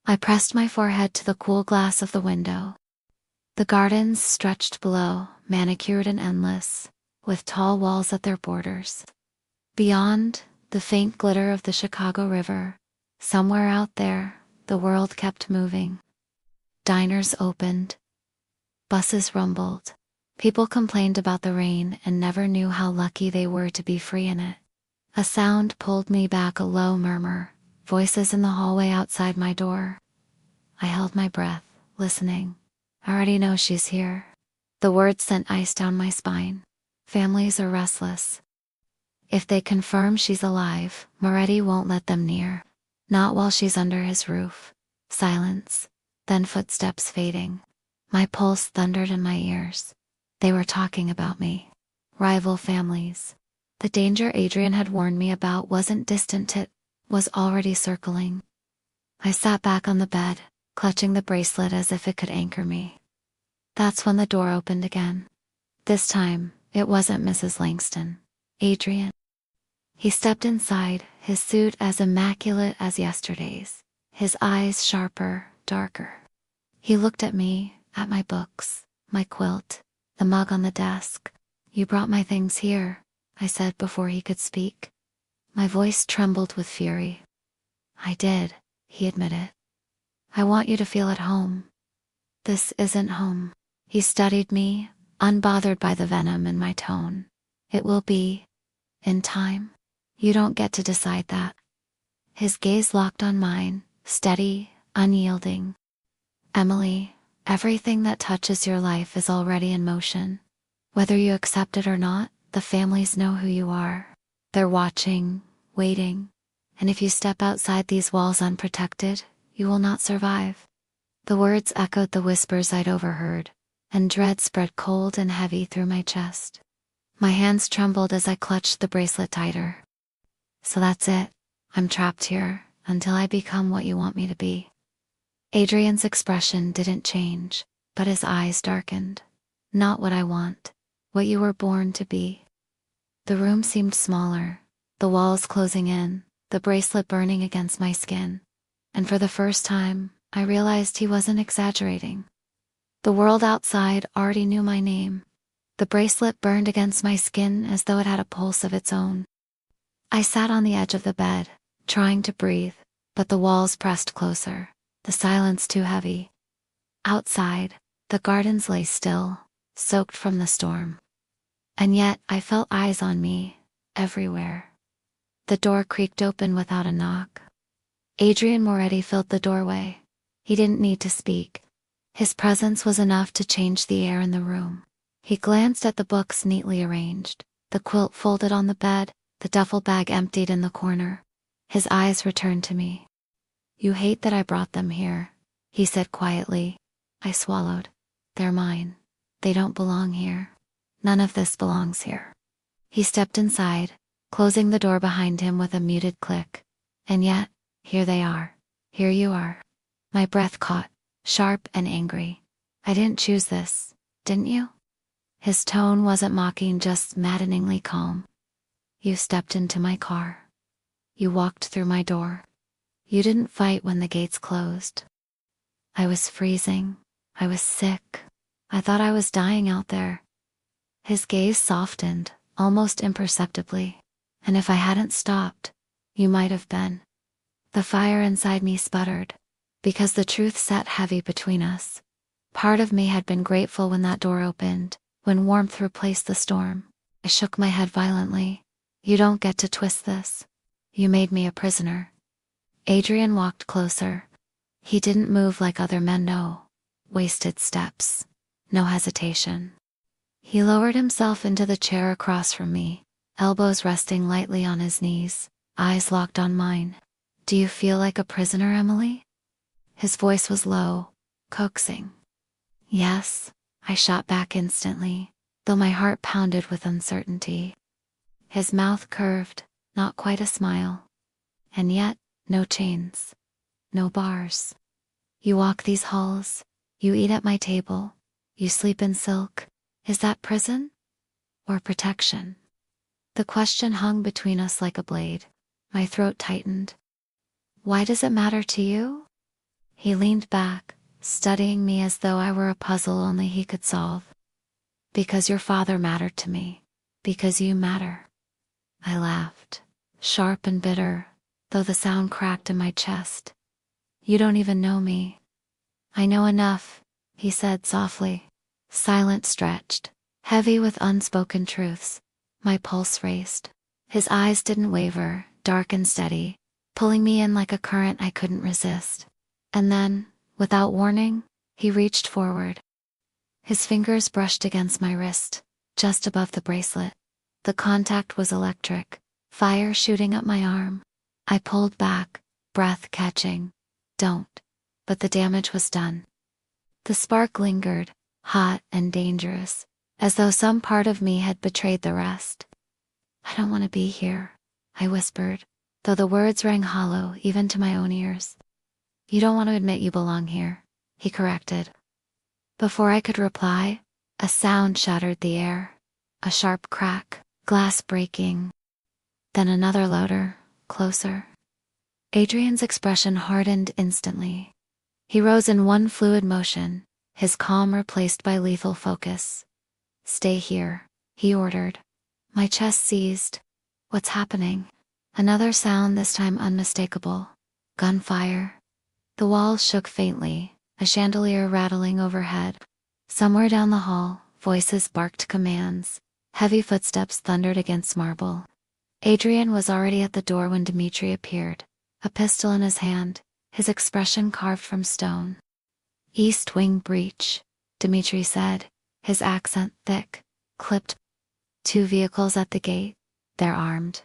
I pressed my forehead to the cool glass of the window. The gardens stretched below, manicured and endless, with tall walls at their borders. Beyond, the faint glitter of the Chicago River. Somewhere out there, the world kept moving. Diners opened. Buses rumbled. People complained about the rain and never knew how lucky they were to be free in it. A sound pulled me back, a low murmur, voices in the hallway outside my door. I held my breath, listening. "I already know she's here." The words sent ice down my spine. Families are restless. If they confirm she's alive, Moretti won't let them near. Not while she's under his roof. Silence, then footsteps fading. My pulse thundered in my ears. They were talking about me. Rival families. The danger Adrian had warned me about wasn't distant, it was already circling. I sat back on the bed, clutching the bracelet as if it could anchor me. That's when the door opened again. This time, it wasn't Mrs. Langston. Adrian. He stepped inside, his suit as immaculate as yesterday's, his eyes sharper, darker. He looked at me, at my books, my quilt, the mug on the desk. "You brought my things here," I said before he could speak. My voice trembled with fury. "I did," he admitted. "I want you to feel at home." "This isn't home." He studied me, unbothered by the venom in my tone. "It will be. In time. You don't get to decide that." His gaze locked on mine, steady, unyielding. "Emily, everything that touches your life is already in motion. Whether you accept it or not, the families know who you are. They're watching, waiting. And if you step outside these walls unprotected, you will not survive." The words echoed the whispers I'd overheard, and dread spread cold and heavy through my chest. My hands trembled as I clutched the bracelet tighter. "So that's it. I'm trapped here, until I become what you want me to be." Adrian's expression didn't change, but his eyes darkened. "Not what I want. What you were born to be." The room seemed smaller, the walls closing in, the bracelet burning against my skin. And for the first time, I realized he wasn't exaggerating. The world outside already knew my name. The bracelet burned against my skin as though it had a pulse of its own. I sat on the edge of the bed, trying to breathe, but the walls pressed closer, the silence too heavy. Outside, the gardens lay still, soaked from the storm. And yet I felt eyes on me, everywhere. The door creaked open without a knock. Adrian Moretti filled the doorway. He didn't need to speak. His presence was enough to change the air in the room. He glanced at the books neatly arranged, the quilt folded on the bed, the duffel bag emptied in the corner. His eyes returned to me. "You hate that I brought them here," he said quietly. I swallowed. "They're mine. They don't belong here. None of this belongs here." He stepped inside, closing the door behind him with a muted click. "And yet, here they are. Here you are." My breath caught, sharp and angry. "I didn't choose this, didn't you?" His tone wasn't mocking, just maddeningly calm. "You stepped into my car. You walked through my door. You didn't fight when the gates closed." I was freezing. I was sick. I thought I was dying out there. His gaze softened, almost imperceptibly. "And if I hadn't stopped, you might have been." The fire inside me sputtered, because the truth sat heavy between us. Part of me had been grateful when that door opened, when warmth replaced the storm. I shook my head violently. "You don't get to twist this. You made me a prisoner." Adrian walked closer. He didn't move like other men, no. Wasted steps. No hesitation. He lowered himself into the chair across from me, elbows resting lightly on his knees, eyes locked on mine. "Do you feel like a prisoner, Emily?" His voice was low, coaxing. "Yes," I shot back instantly, though my heart pounded with uncertainty. His mouth curved, not quite a smile. "And yet, no chains. No bars. You walk these halls. You eat at my table. You sleep in silk. Is that prison? Or protection?" The question hung between us like a blade. My throat tightened. "Why does it matter to you?" He leaned back, studying me as though I were a puzzle only he could solve. "Because your father mattered to me. Because you matter." I laughed, sharp and bitter, though the sound cracked in my chest. "You don't even know me." "I know enough," he said softly. Silent stretched, heavy with unspoken truths. My pulse raced. His eyes didn't waver, dark and steady, pulling me in like a current I couldn't resist. And then, without warning, he reached forward. His fingers brushed against my wrist, just above the bracelet. The contact was electric, fire shooting up my arm. I pulled back, breath catching. "Don't." But the damage was done. The spark lingered, hot and dangerous, as though some part of me had betrayed the rest. "I don't want to be here," I whispered, though the words rang hollow even to my own ears. "You don't want to admit you belong here," he corrected. Before I could reply, a sound shattered the air. A sharp crack, glass breaking. Then another louder, closer. Adrian's expression hardened instantly. He rose in one fluid motion, his calm replaced by lethal focus. "Stay here," he ordered. My chest seized. What's happening? Another sound, this time unmistakable. Gunfire. The walls shook faintly, a chandelier rattling overhead. Somewhere down the hall, voices barked commands. Heavy footsteps thundered against marble. Adrian was already at the door when Dmitri appeared, a pistol in his hand, his expression carved from stone. "East wing breach," Dmitri said, his accent thick, clipped. "Two vehicles at the gate. They're armed."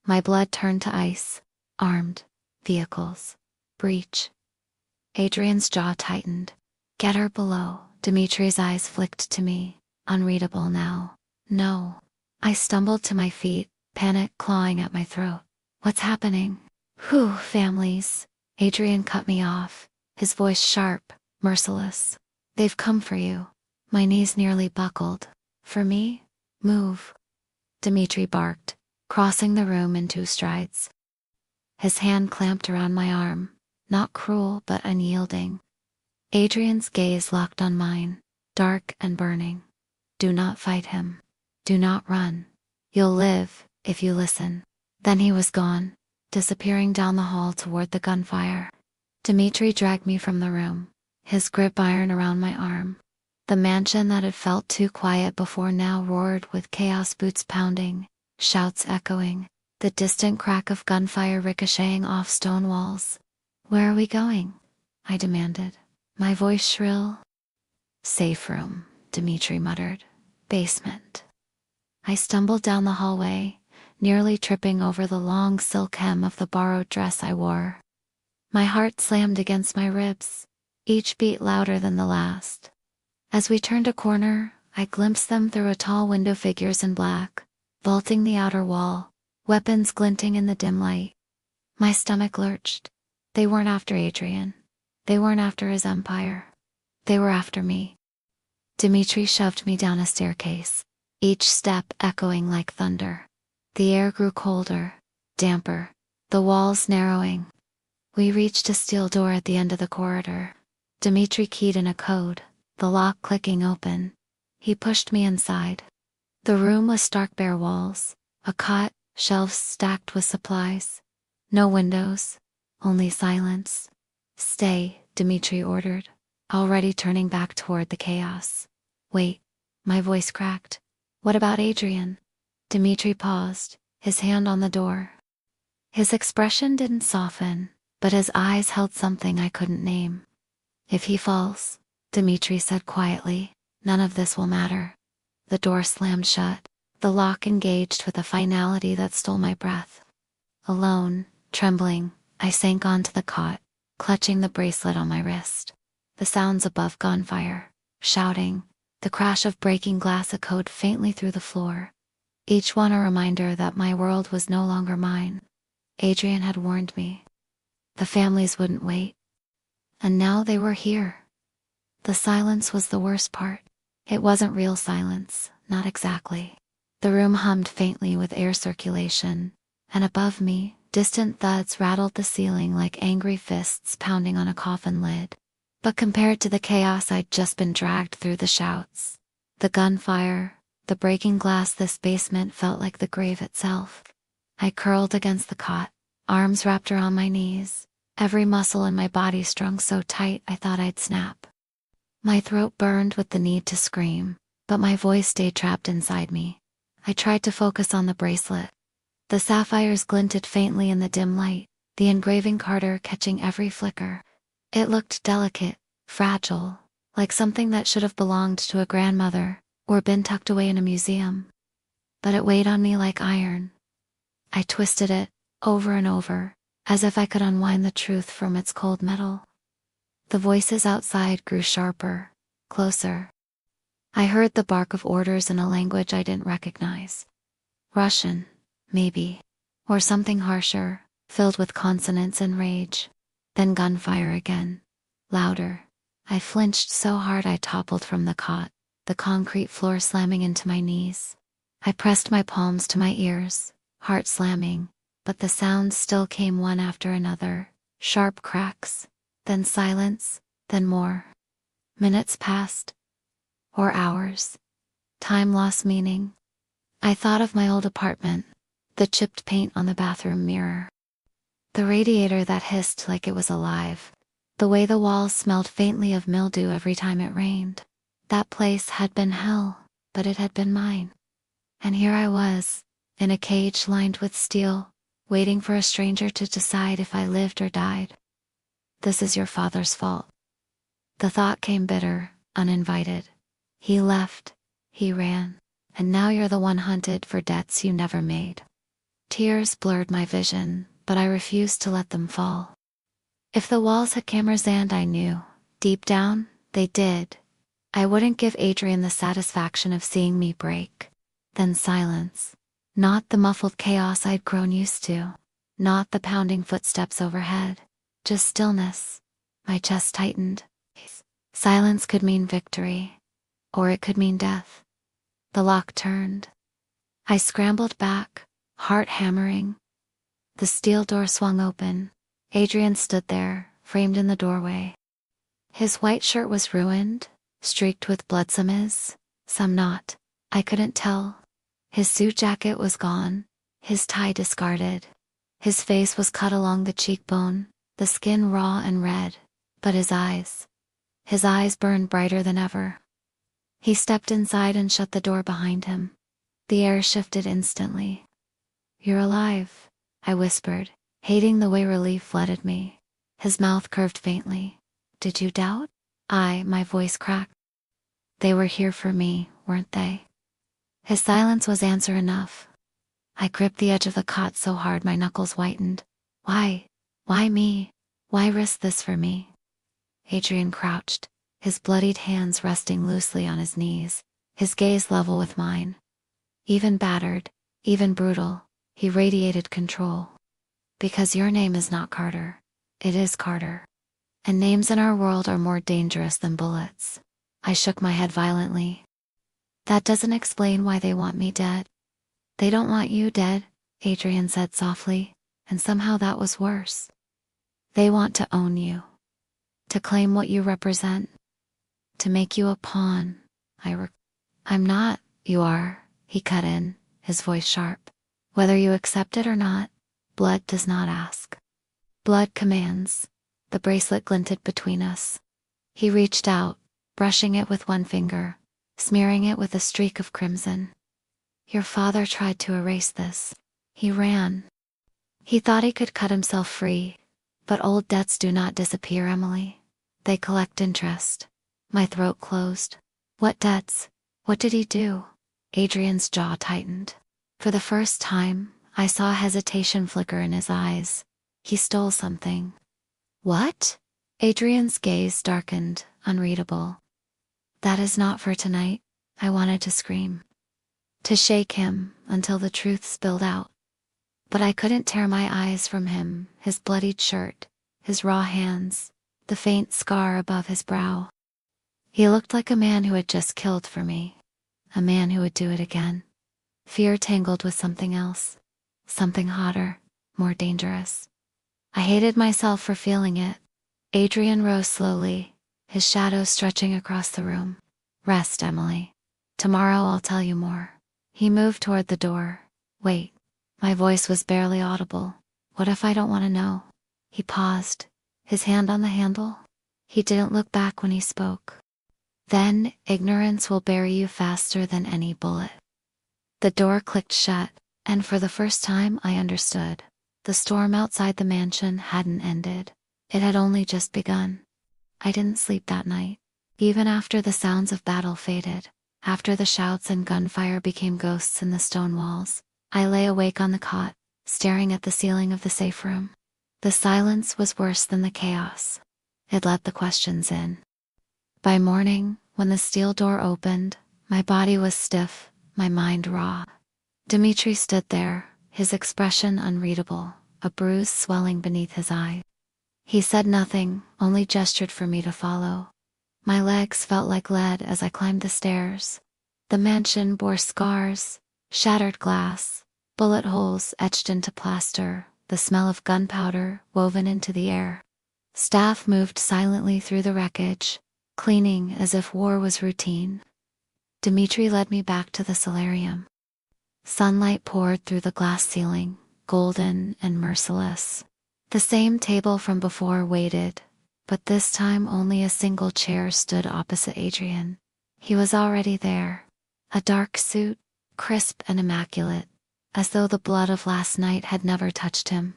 My blood turned to ice. Armed. Vehicles. Breach. Adrian's jaw tightened. "Get her below." Dimitri's eyes flicked to me, unreadable now. "No." I stumbled to my feet, panic clawing at my throat. "What's happening?" "Whew, families." Adrian cut me off, his voice sharp, merciless. "They've come for you." My knees nearly buckled. "For me? Move." Dmitri barked, crossing the room in 2 strides. His hand clamped around my arm, not cruel but unyielding. Adrian's gaze locked on mine, dark and burning. "Do not fight him. Do not run. You'll live, if you listen." Then he was gone, disappearing down the hall toward the gunfire. Dmitri dragged me from the room, his grip iron around my arm. The mansion that had felt too quiet before now roared with chaos, boots pounding, shouts echoing, the distant crack of gunfire ricocheting off stone walls. "Where are we going?" I demanded, my voice shrill. "Safe room," Dmitri muttered. "Basement." I stumbled down the hallway, nearly tripping over the long silk hem of the borrowed dress I wore. My heart slammed against my ribs, each beat louder than the last. As we turned a corner, I glimpsed them through a tall window, figures in black, vaulting the outer wall, weapons glinting in the dim light. My stomach lurched. They weren't after Adrian. They weren't after his empire. They were after me. Dimitri shoved me down a staircase, each step echoing like thunder. The air grew colder, damper, the walls narrowing. We reached a steel door at the end of the corridor. Dimitri keyed in a code, the lock clicking open. He pushed me inside. The room was stark, bare walls, a cot, shelves stacked with supplies. No windows, only silence. "Stay," Dimitri ordered, already turning back toward the chaos. "Wait," my voice cracked. "What about Adrian?" Dimitri paused, his hand on the door. His expression didn't soften, but his eyes held something I couldn't name. "If he falls," Dimitri said quietly, "none of this will matter." The door slammed shut, the lock engaged with a finality that stole my breath. Alone, trembling, I sank onto the cot, clutching the bracelet on my wrist. The sounds above: gunfire, shouting, the crash of breaking glass echoed faintly through the floor. Each one a reminder that my world was no longer mine. Adrian had warned me. The families wouldn't wait. And now they were here. The silence was the worst part. It wasn't real silence, not exactly. The room hummed faintly with air circulation, and above me, distant thuds rattled the ceiling like angry fists pounding on a coffin lid. But compared to the chaos I'd just been dragged through, the shouts, the gunfire, the breaking glass, this basement felt like the grave itself. I curled against the cot, arms wrapped around my knees, every muscle in my body strung so tight I thought I'd snap. My throat burned with the need to scream, but my voice stayed trapped inside me. I tried to focus on the bracelet. The sapphires glinted faintly in the dim light, the engraving Carter catching every flicker. It looked delicate, fragile, like something that should have belonged to a grandmother, or been tucked away in a museum. But it weighed on me like iron. I twisted it, over and over, as if I could unwind the truth from its cold metal. The voices outside grew sharper, closer. I heard the bark of orders in a language I didn't recognize. Russian, maybe, or something harsher, filled with consonants and rage. Then gunfire again, louder. I flinched so hard I toppled from the cot, the concrete floor slamming into my knees. I pressed my palms to my ears, heart slamming, but the sounds still came one after another, sharp cracks, then silence, then more. Minutes passed, or hours. Time lost meaning. I thought of my old apartment, the chipped paint on the bathroom mirror, the radiator that hissed like it was alive, the way the walls smelled faintly of mildew every time it rained. That place had been hell, but it had been mine. And here I was, in a cage lined with steel, waiting for a stranger to decide if I lived or died. "This is your father's fault." The thought came bitter, uninvited. "He left, he ran, and now you're the one hunted for debts you never made." Tears blurred my vision, but I refused to let them fall. If the walls had cameras, and I knew, deep down, they did, I wouldn't give Adrian the satisfaction of seeing me break. Then silence. Not the muffled chaos I'd grown used to. Not the pounding footsteps overhead. Just stillness. My chest tightened. Silence could mean victory, or it could mean death. The lock turned. I scrambled back, heart hammering. The steel door swung open. Adrian stood there, framed in the doorway. His white shirt was ruined, streaked with blood, some not. I couldn't tell. His suit jacket was gone, his tie discarded. His face was cut along the cheekbone, the skin raw and red, but his eyes burned brighter than ever. He stepped inside and shut the door behind him. The air shifted instantly. "You're alive," I whispered, hating the way relief flooded me. His mouth curved faintly. "Did you doubt?" My voice cracked. "They were here for me, weren't they?" His silence was answer enough. I gripped the edge of the cot so hard my knuckles whitened. Why? Why me? Why risk this for me? Adrian crouched, his bloodied hands resting loosely on his knees, his gaze level with mine. Even battered, even brutal, he radiated control. Because your name is not Carter. It is Carter. And names in our world are more dangerous than bullets. I shook my head violently. That doesn't explain why they want me dead. They don't want you dead, Adrian said softly, and somehow that was worse. They want to own you. To claim what you represent. To make you a pawn. I'm not, you are, he cut in, his voice sharp. Whether you accept it or not, blood does not ask. Blood commands. The bracelet glinted between us. He reached out, brushing it with one finger, smearing it with a streak of crimson. Your father tried to erase this. He ran. He thought he could cut himself free. But old debts do not disappear, Emily. They collect interest. My throat closed. What debts? What did he do? Adrian's jaw tightened. For the first time, I saw hesitation flicker in his eyes. He stole something. What? Adrian's gaze darkened, unreadable. That is not for tonight. I wanted to scream. To shake him until the truth spilled out. But I couldn't tear my eyes from him, his bloodied shirt, his raw hands, the faint scar above his brow. He looked like a man who had just killed for me. A man who would do it again. Fear tangled with something else. Something hotter, more dangerous. I hated myself for feeling it. Adrian rose slowly, his shadow stretching across the room. Rest, Emily. Tomorrow I'll tell you more. He moved toward the door. Wait. My voice was barely audible. What if I don't want to know? He paused, his hand on the handle. He didn't look back when he spoke. Then, ignorance will bury you faster than any bullet. The door clicked shut, and for the first time I understood. The storm outside the mansion hadn't ended. It had only just begun. I didn't sleep that night. Even after the sounds of battle faded, after the shouts and gunfire became ghosts in the stone walls, I lay awake on the cot, staring at the ceiling of the safe room. The silence was worse than the chaos. It let the questions in. By morning, when the steel door opened, my body was stiff, my mind raw. Dmitri stood there, his expression unreadable, a bruise swelling beneath his eye. He said nothing, only gestured for me to follow. My legs felt like lead as I climbed the stairs. The mansion bore scars, shattered glass, bullet holes etched into plaster, the smell of gunpowder woven into the air. Staff moved silently through the wreckage, cleaning as if war was routine. Dmitri led me back to the solarium. Sunlight poured through the glass ceiling, golden and merciless. The same table from before waited, but this time only a single chair stood opposite Adrian. He was already there. A dark suit, crisp and immaculate, as though the blood of last night had never touched him.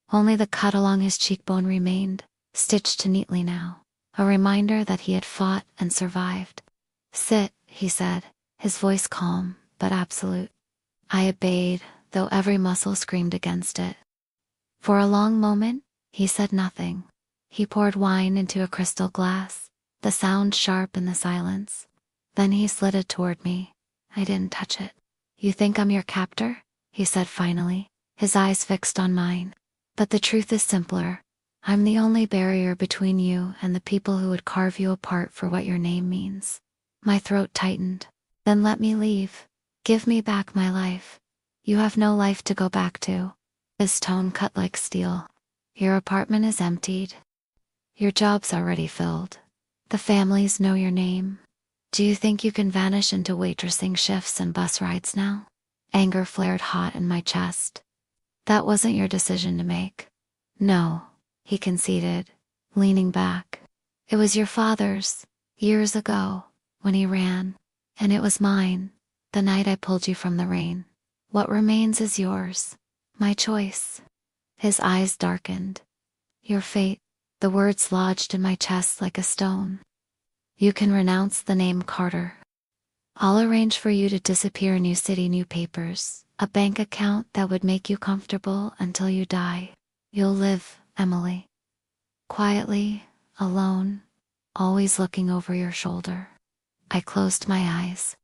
Only the cut along his cheekbone remained, stitched neatly now, a reminder that he had fought and survived. Sit, he said, his voice calm, but absolute. I obeyed, though every muscle screamed against it. For a long moment, he said nothing. He poured wine into a crystal glass, the sound sharp in the silence. Then he slid it toward me. I didn't touch it. You think I'm your captor? He said finally, his eyes fixed on mine. But the truth is simpler. I'm the only barrier between you and the people who would carve you apart for what your name means. My throat tightened. Then let me leave. Give me back my life. You have no life to go back to. His tone cut like steel. Your apartment is emptied. Your job's already filled. The families know your name. Do you think you can vanish into waitressing shifts and bus rides now? Anger flared hot in my chest. That wasn't your decision to make. No, he conceded, leaning back. It was your father's, years ago, when he ran. And it was mine, the night I pulled you from the rain. What remains is yours. My choice. His eyes darkened. Your fate. The words lodged in my chest like a stone. You can renounce the name Carter. I'll arrange for you to disappear, new city, new papers, a bank account that would make you comfortable until you die. You'll live, Emily. Quietly, alone, always looking over your shoulder. I closed my eyes.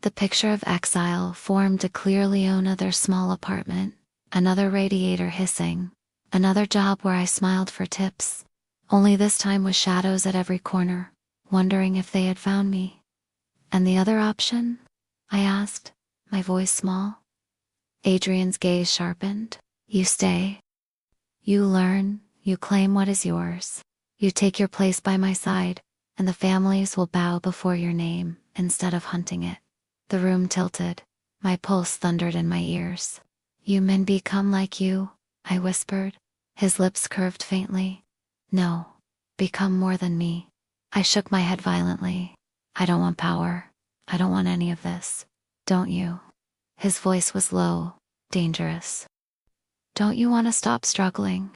The picture of exile formed a clear Leona, their small apartment, another radiator hissing, another job where I smiled for tips, only this time with shadows at every corner, wondering if they had found me. And the other option? I asked, my voice small. Adrian's gaze sharpened. You stay. You learn, you claim what is yours. You take your place by my side, and the families will bow before your name instead of hunting it. The room tilted. My pulse thundered in my ears. You men become like you, I whispered. His lips curved faintly. No. Become more than me. I shook my head violently. I don't want power. I don't want any of this. Don't you? His voice was low, dangerous. Don't you want to stop struggling?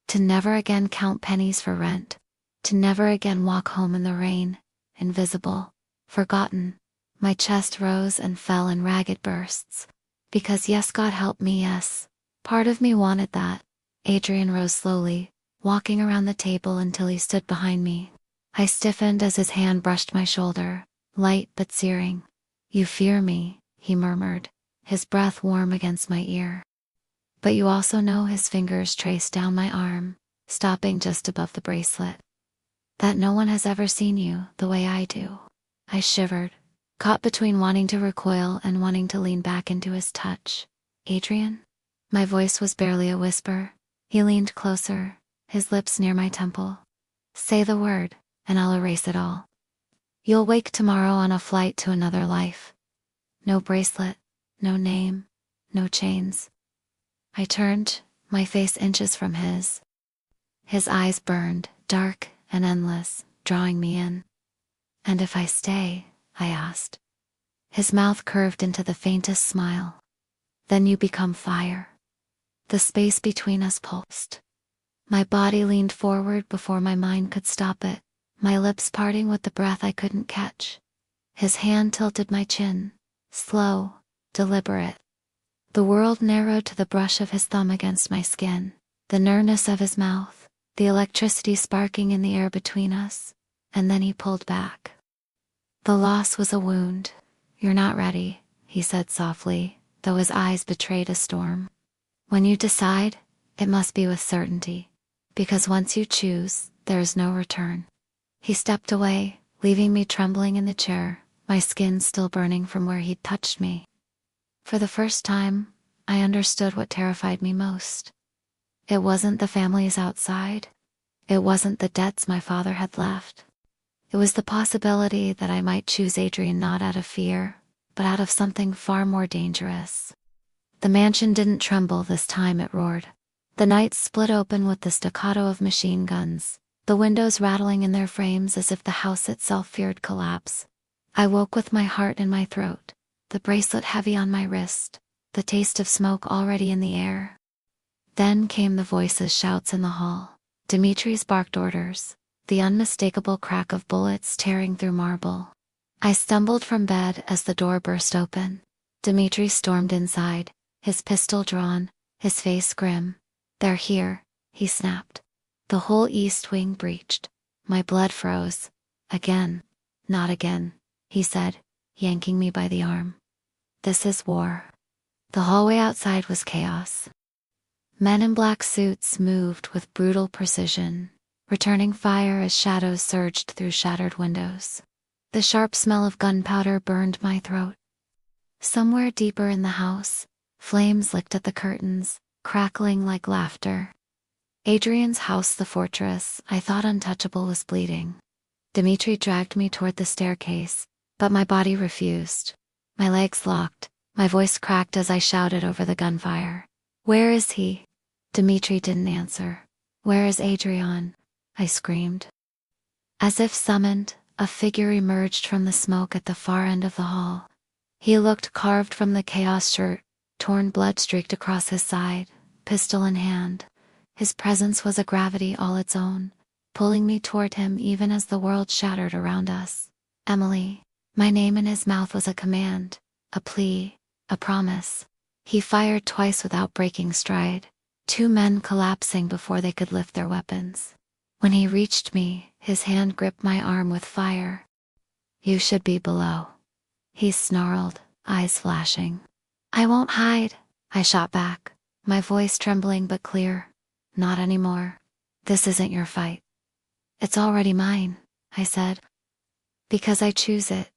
To never again count pennies for rent? To never again walk home in the rain, invisible, forgotten? My chest rose and fell in ragged bursts. Because yes, God help me, yes. Part of me wanted that. Adrian rose slowly, walking around the table until he stood behind me. I stiffened as his hand brushed my shoulder, light but searing. You fear me, he murmured, his breath warm against my ear. But you also know, his fingers traced down my arm, stopping just above the bracelet. That no one has ever seen you the way I do. I shivered, caught between wanting to recoil and wanting to lean back into his touch. Adrian? My voice was barely a whisper. He leaned closer, his lips near my temple. Say the word, and I'll erase it all. You'll wake tomorrow on a flight to another life. No bracelet, no name, no chains. I turned, my face inches from his. His eyes burned, dark and endless, drawing me in. And if I stay? I asked. His mouth curved into the faintest smile. Then you become fire. The space between us pulsed. My body leaned forward before my mind could stop it, my lips parting with the breath I couldn't catch. His hand tilted my chin, slow, deliberate. The world narrowed to the brush of his thumb against my skin, the nearness of his mouth, the electricity sparking in the air between us, and then he pulled back. The loss was a wound. You're not ready, he said softly, though his eyes betrayed a storm. When you decide, it must be with certainty, because once you choose, there is no return. He stepped away, leaving me trembling in the chair, my skin still burning from where he'd touched me. For the first time, I understood what terrified me most. It wasn't the families outside. It wasn't the debts my father had left. It was the possibility that I might choose Adrian not out of fear, but out of something far more dangerous. The mansion didn't tremble this time, it roared. The night split open with the staccato of machine guns, the windows rattling in their frames as if the house itself feared collapse. I woke with my heart in my throat, the bracelet heavy on my wrist, the taste of smoke already in the air. Then came the voices, shouts in the hall, Dimitri's barked orders, the unmistakable crack of bullets tearing through marble. I stumbled from bed as the door burst open. Dimitri stormed inside, his pistol drawn, his face grim. They're here, he snapped. The whole east wing breached. My blood froze. Again. Not again, he said, yanking me by the arm. This is war. The hallway outside was chaos. Men in black suits moved with brutal precision, returning fire as shadows surged through shattered windows. The sharp smell of gunpowder burned my throat. Somewhere deeper in the house, flames licked at the curtains, crackling like laughter. Adrian's house, the fortress I thought untouchable, was bleeding. Dimitri dragged me toward the staircase, but my body refused. My legs locked, my voice cracked as I shouted over the gunfire. Where is he? Dimitri didn't answer. Where is Adrian? I screamed. As if summoned, a figure emerged from the smoke at the far end of the hall. He looked carved from the chaos, shirt, torn blood streaked across his side, pistol in hand. His presence was a gravity all its own, pulling me toward him even as the world shattered around us. Emily, My name in his mouth was a command, a plea, a promise. He fired twice without breaking stride, 2 men collapsing before they could lift their weapons. When he reached me, his hand gripped my arm with fire. "You should be below," he snarled, eyes flashing. "I won't hide," I shot back, my voice trembling but clear. "Not anymore. This isn't your fight." "It's already mine," I said. "Because I choose it.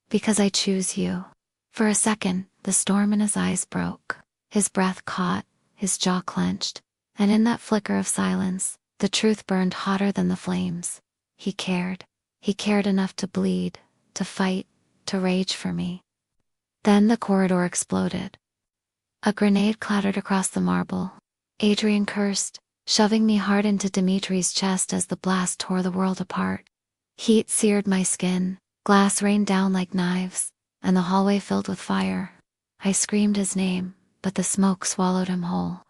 Because I choose you." For a second, the storm in his eyes broke. His breath caught, his jaw clenched, and in that flicker of silence, the truth burned hotter than the flames. He cared. He cared enough to bleed, to fight, to rage for me. Then the corridor exploded. A grenade clattered across the marble. Adrian cursed, shoving me hard into Dimitri's chest as the blast tore the world apart. Heat seared my skin, glass rained down like knives, and the hallway filled with fire. I screamed his name, but the smoke swallowed him whole.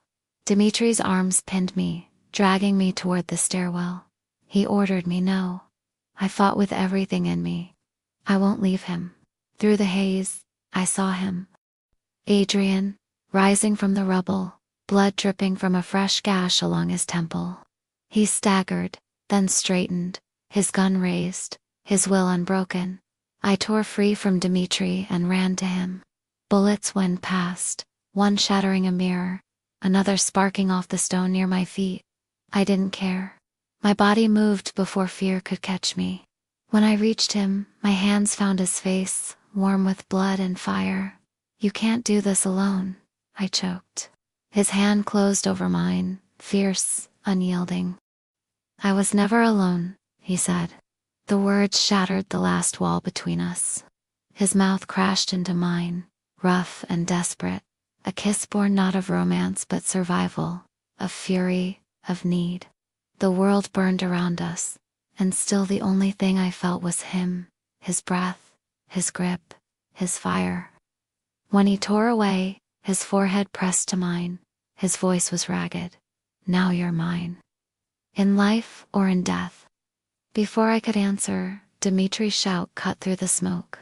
Dimitri's arms pinned me, dragging me toward the stairwell. He ordered me no. I fought with everything in me. I won't leave him. Through the haze, I saw him. Adrian, rising from the rubble, blood dripping from a fresh gash along his temple. He staggered, then straightened, his gun raised, his will unbroken. I tore free from Dimitri and ran to him. Bullets went past, one shattering a mirror, another sparking off the stone near my feet. I didn't care. My body moved before fear could catch me. When I reached him, my hands found his face, warm with blood and fire. "You can't do this alone," I choked. His hand closed over mine, fierce, unyielding. "I was never alone," he said. The words shattered the last wall between us. His mouth crashed into mine, rough and desperate, a kiss born not of romance but survival, of fury, of need. The world burned around us, and still the only thing I felt was him, his breath, his grip, his fire. When he tore away, his forehead pressed to mine, his voice was ragged. "Now you're mine. In life or in death." Before I could answer, Dimitri's shout cut through the smoke.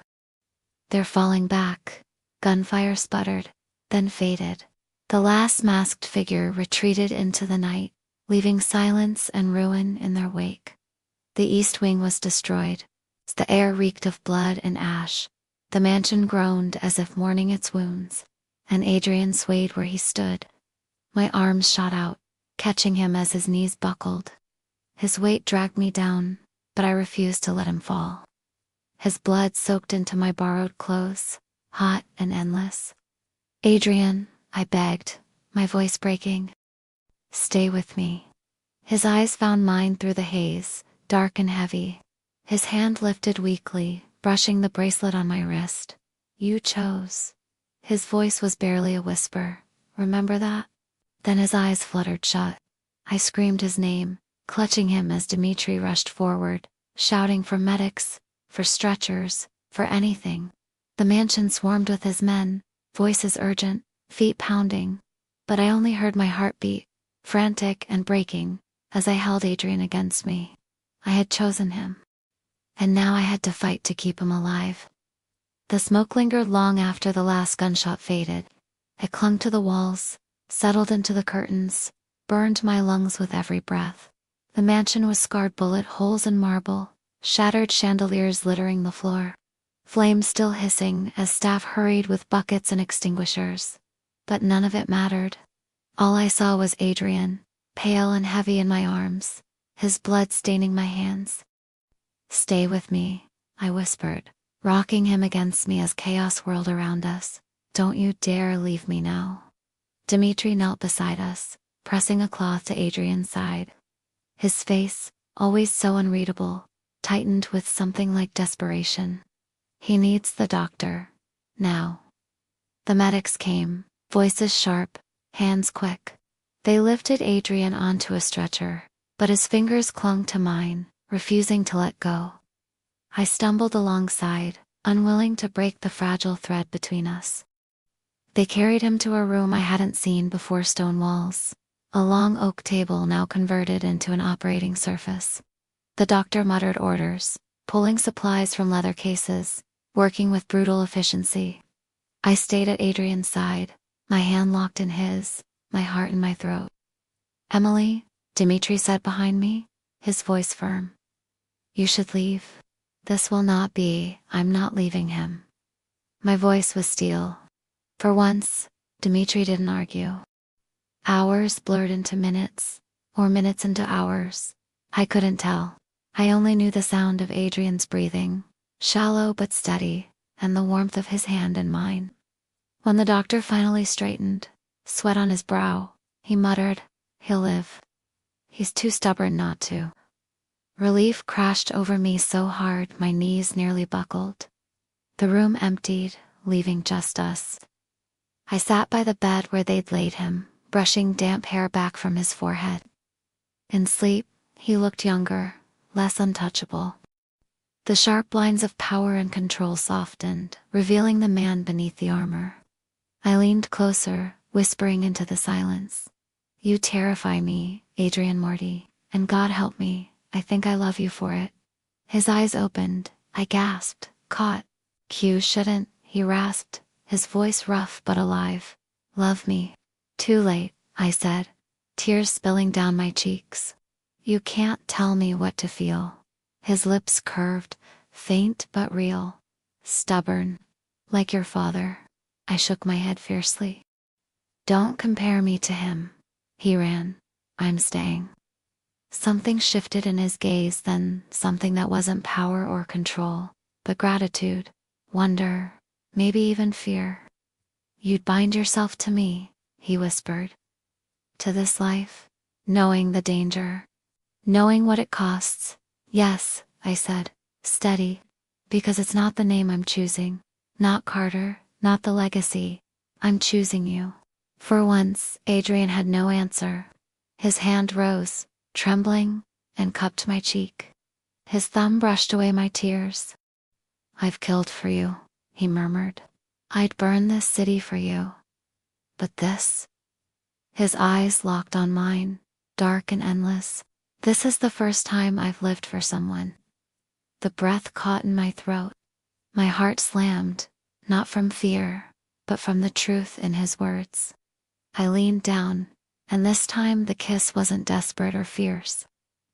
"They're falling back." Gunfire sputtered, then faded. The last masked figure retreated into the night, leaving silence and ruin in their wake. The east wing was destroyed. The air reeked of blood and ash. The mansion groaned as if mourning its wounds, and Adrian swayed where he stood. My arms shot out, catching him as his knees buckled. His weight dragged me down, but I refused to let him fall. His blood soaked into my borrowed clothes, hot and endless. "Adrian," I begged, my voice breaking. "Stay with me." His eyes found mine through the haze, dark and heavy. His hand lifted weakly, brushing the bracelet on my wrist. "You chose." His voice was barely a whisper. "Remember that?" Then his eyes fluttered shut. I screamed his name, clutching him as Dimitri rushed forward, shouting for medics, for stretchers, for anything. The mansion swarmed with his men, voices urgent, feet pounding. But I only heard my heartbeat, frantic and breaking, as I held Adrian against me. I had chosen him. And now I had to fight to keep him alive. The smoke lingered long after the last gunshot faded. It clung to the walls, settled into the curtains, burned my lungs with every breath. The mansion was scarred bullet holes in marble, shattered chandeliers littering the floor. Flames still hissing as staff hurried with buckets and extinguishers. But none of it mattered. All I saw was Adrian, pale and heavy in my arms, his blood staining my hands. "Stay with me," I whispered, rocking him against me as chaos whirled around us. "Don't you dare leave me now." Dimitri knelt beside us, pressing a cloth to Adrian's side. His face, always so unreadable, tightened with something like desperation. "He needs the doctor. Now." The medics came, voices sharp, hands quick. They lifted Adrian onto a stretcher, but his fingers clung to mine, refusing to let go. I stumbled alongside, unwilling to break the fragile thread between us. They carried him to a room I hadn't seen before: stone walls, a long oak table now converted into an operating surface. The doctor muttered orders, pulling supplies from leather cases, working with brutal efficiency. I stayed at Adrian's side, my hand locked in his, my heart in my throat. "Emily," Dimitri said behind me, his voice firm. "You should leave. This will not be, I'm not leaving him." My voice was steel. For once, Dimitri didn't argue. Hours blurred into minutes, or minutes into hours. I couldn't tell. I only knew the sound of Adrian's breathing, shallow but steady, and the warmth of his hand in mine. When the doctor finally straightened, sweat on his brow, he muttered, "He'll live. He's too stubborn not to." Relief crashed over me so hard my knees nearly buckled. The room emptied, leaving just us. I sat by the bed where they'd laid him, brushing damp hair back from his forehead. In sleep, he looked younger, less untouchable. The sharp lines of power and control softened, revealing the man beneath the armor. I leaned closer, whispering into the silence. "You terrify me, Adrian Morty, and God help me, I think I love you for it." His eyes opened, I gasped, caught. "You shouldn't," he rasped, his voice rough but alive. "Love me." "Too late," I said, tears spilling down my cheeks. "You can't tell me what to feel." His lips curved, faint but real. "Stubborn. Like your father." I shook my head fiercely. "Don't compare me to him." He ran. "I'm staying." Something shifted in his gaze then, something that wasn't power or control, but gratitude, wonder, maybe even fear. "You'd bind yourself to me," he whispered. "To this life? Knowing the danger. Knowing what it costs." "Yes," I said, steady. "Because it's not the name I'm choosing. Not Carter, not the legacy. I'm choosing you." For once, Adrian had no answer. His hand rose, trembling, and cupped my cheek. His thumb brushed away my tears. "I've killed for you," he murmured. "I'd burn this city for you. But this?" His eyes locked on mine, dark and endless. "This is the first time I've lived for someone." The breath caught in my throat. My heart slammed, not from fear, but from the truth in his words. I leaned down, and this time the kiss wasn't desperate or fierce.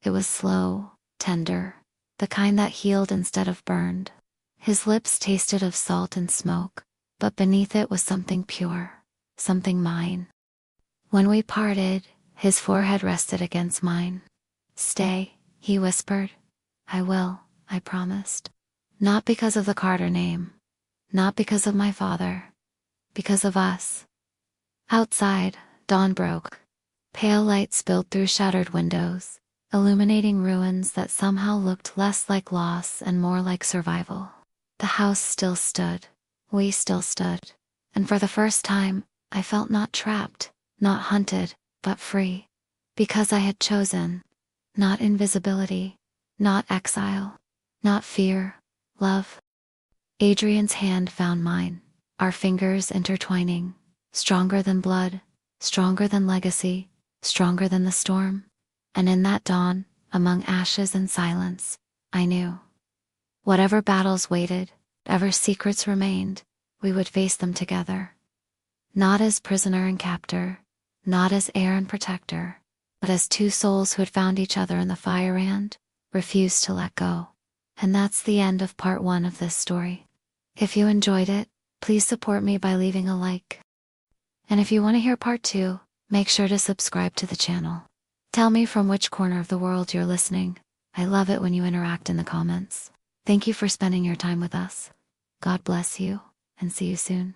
It was slow, tender, the kind that healed instead of burned. His lips tasted of salt and smoke, but beneath it was something pure, something mine. When we parted, his forehead rested against mine. "Stay," he whispered. "I will," I promised. Not because of the Carter name, not because of my father, because of us. Outside, dawn broke. Pale light spilled through shattered windows, illuminating ruins that somehow looked less like loss and more like survival. The house still stood. We still stood. And for the first time, I felt not trapped, not hunted, but free. Because I had chosen. Not invisibility, not exile, not fear, love. Adrian's hand found mine, our fingers intertwining, stronger than blood, stronger than legacy, stronger than the storm. And in that dawn, among ashes and silence, I knew. Whatever battles waited, whatever secrets remained, we would face them together. Not as prisoner and captor, not as heir and protector, but as two souls who had found each other in the fire and refused to let go. And that's the end of part 1 of this story. If you enjoyed it, please support me by leaving a like. And if you want to hear part 2, make sure to subscribe to the channel. Tell me from which corner of the world you're listening. I love it when you interact in the comments. Thank you for spending your time with us. God bless you, and see you soon.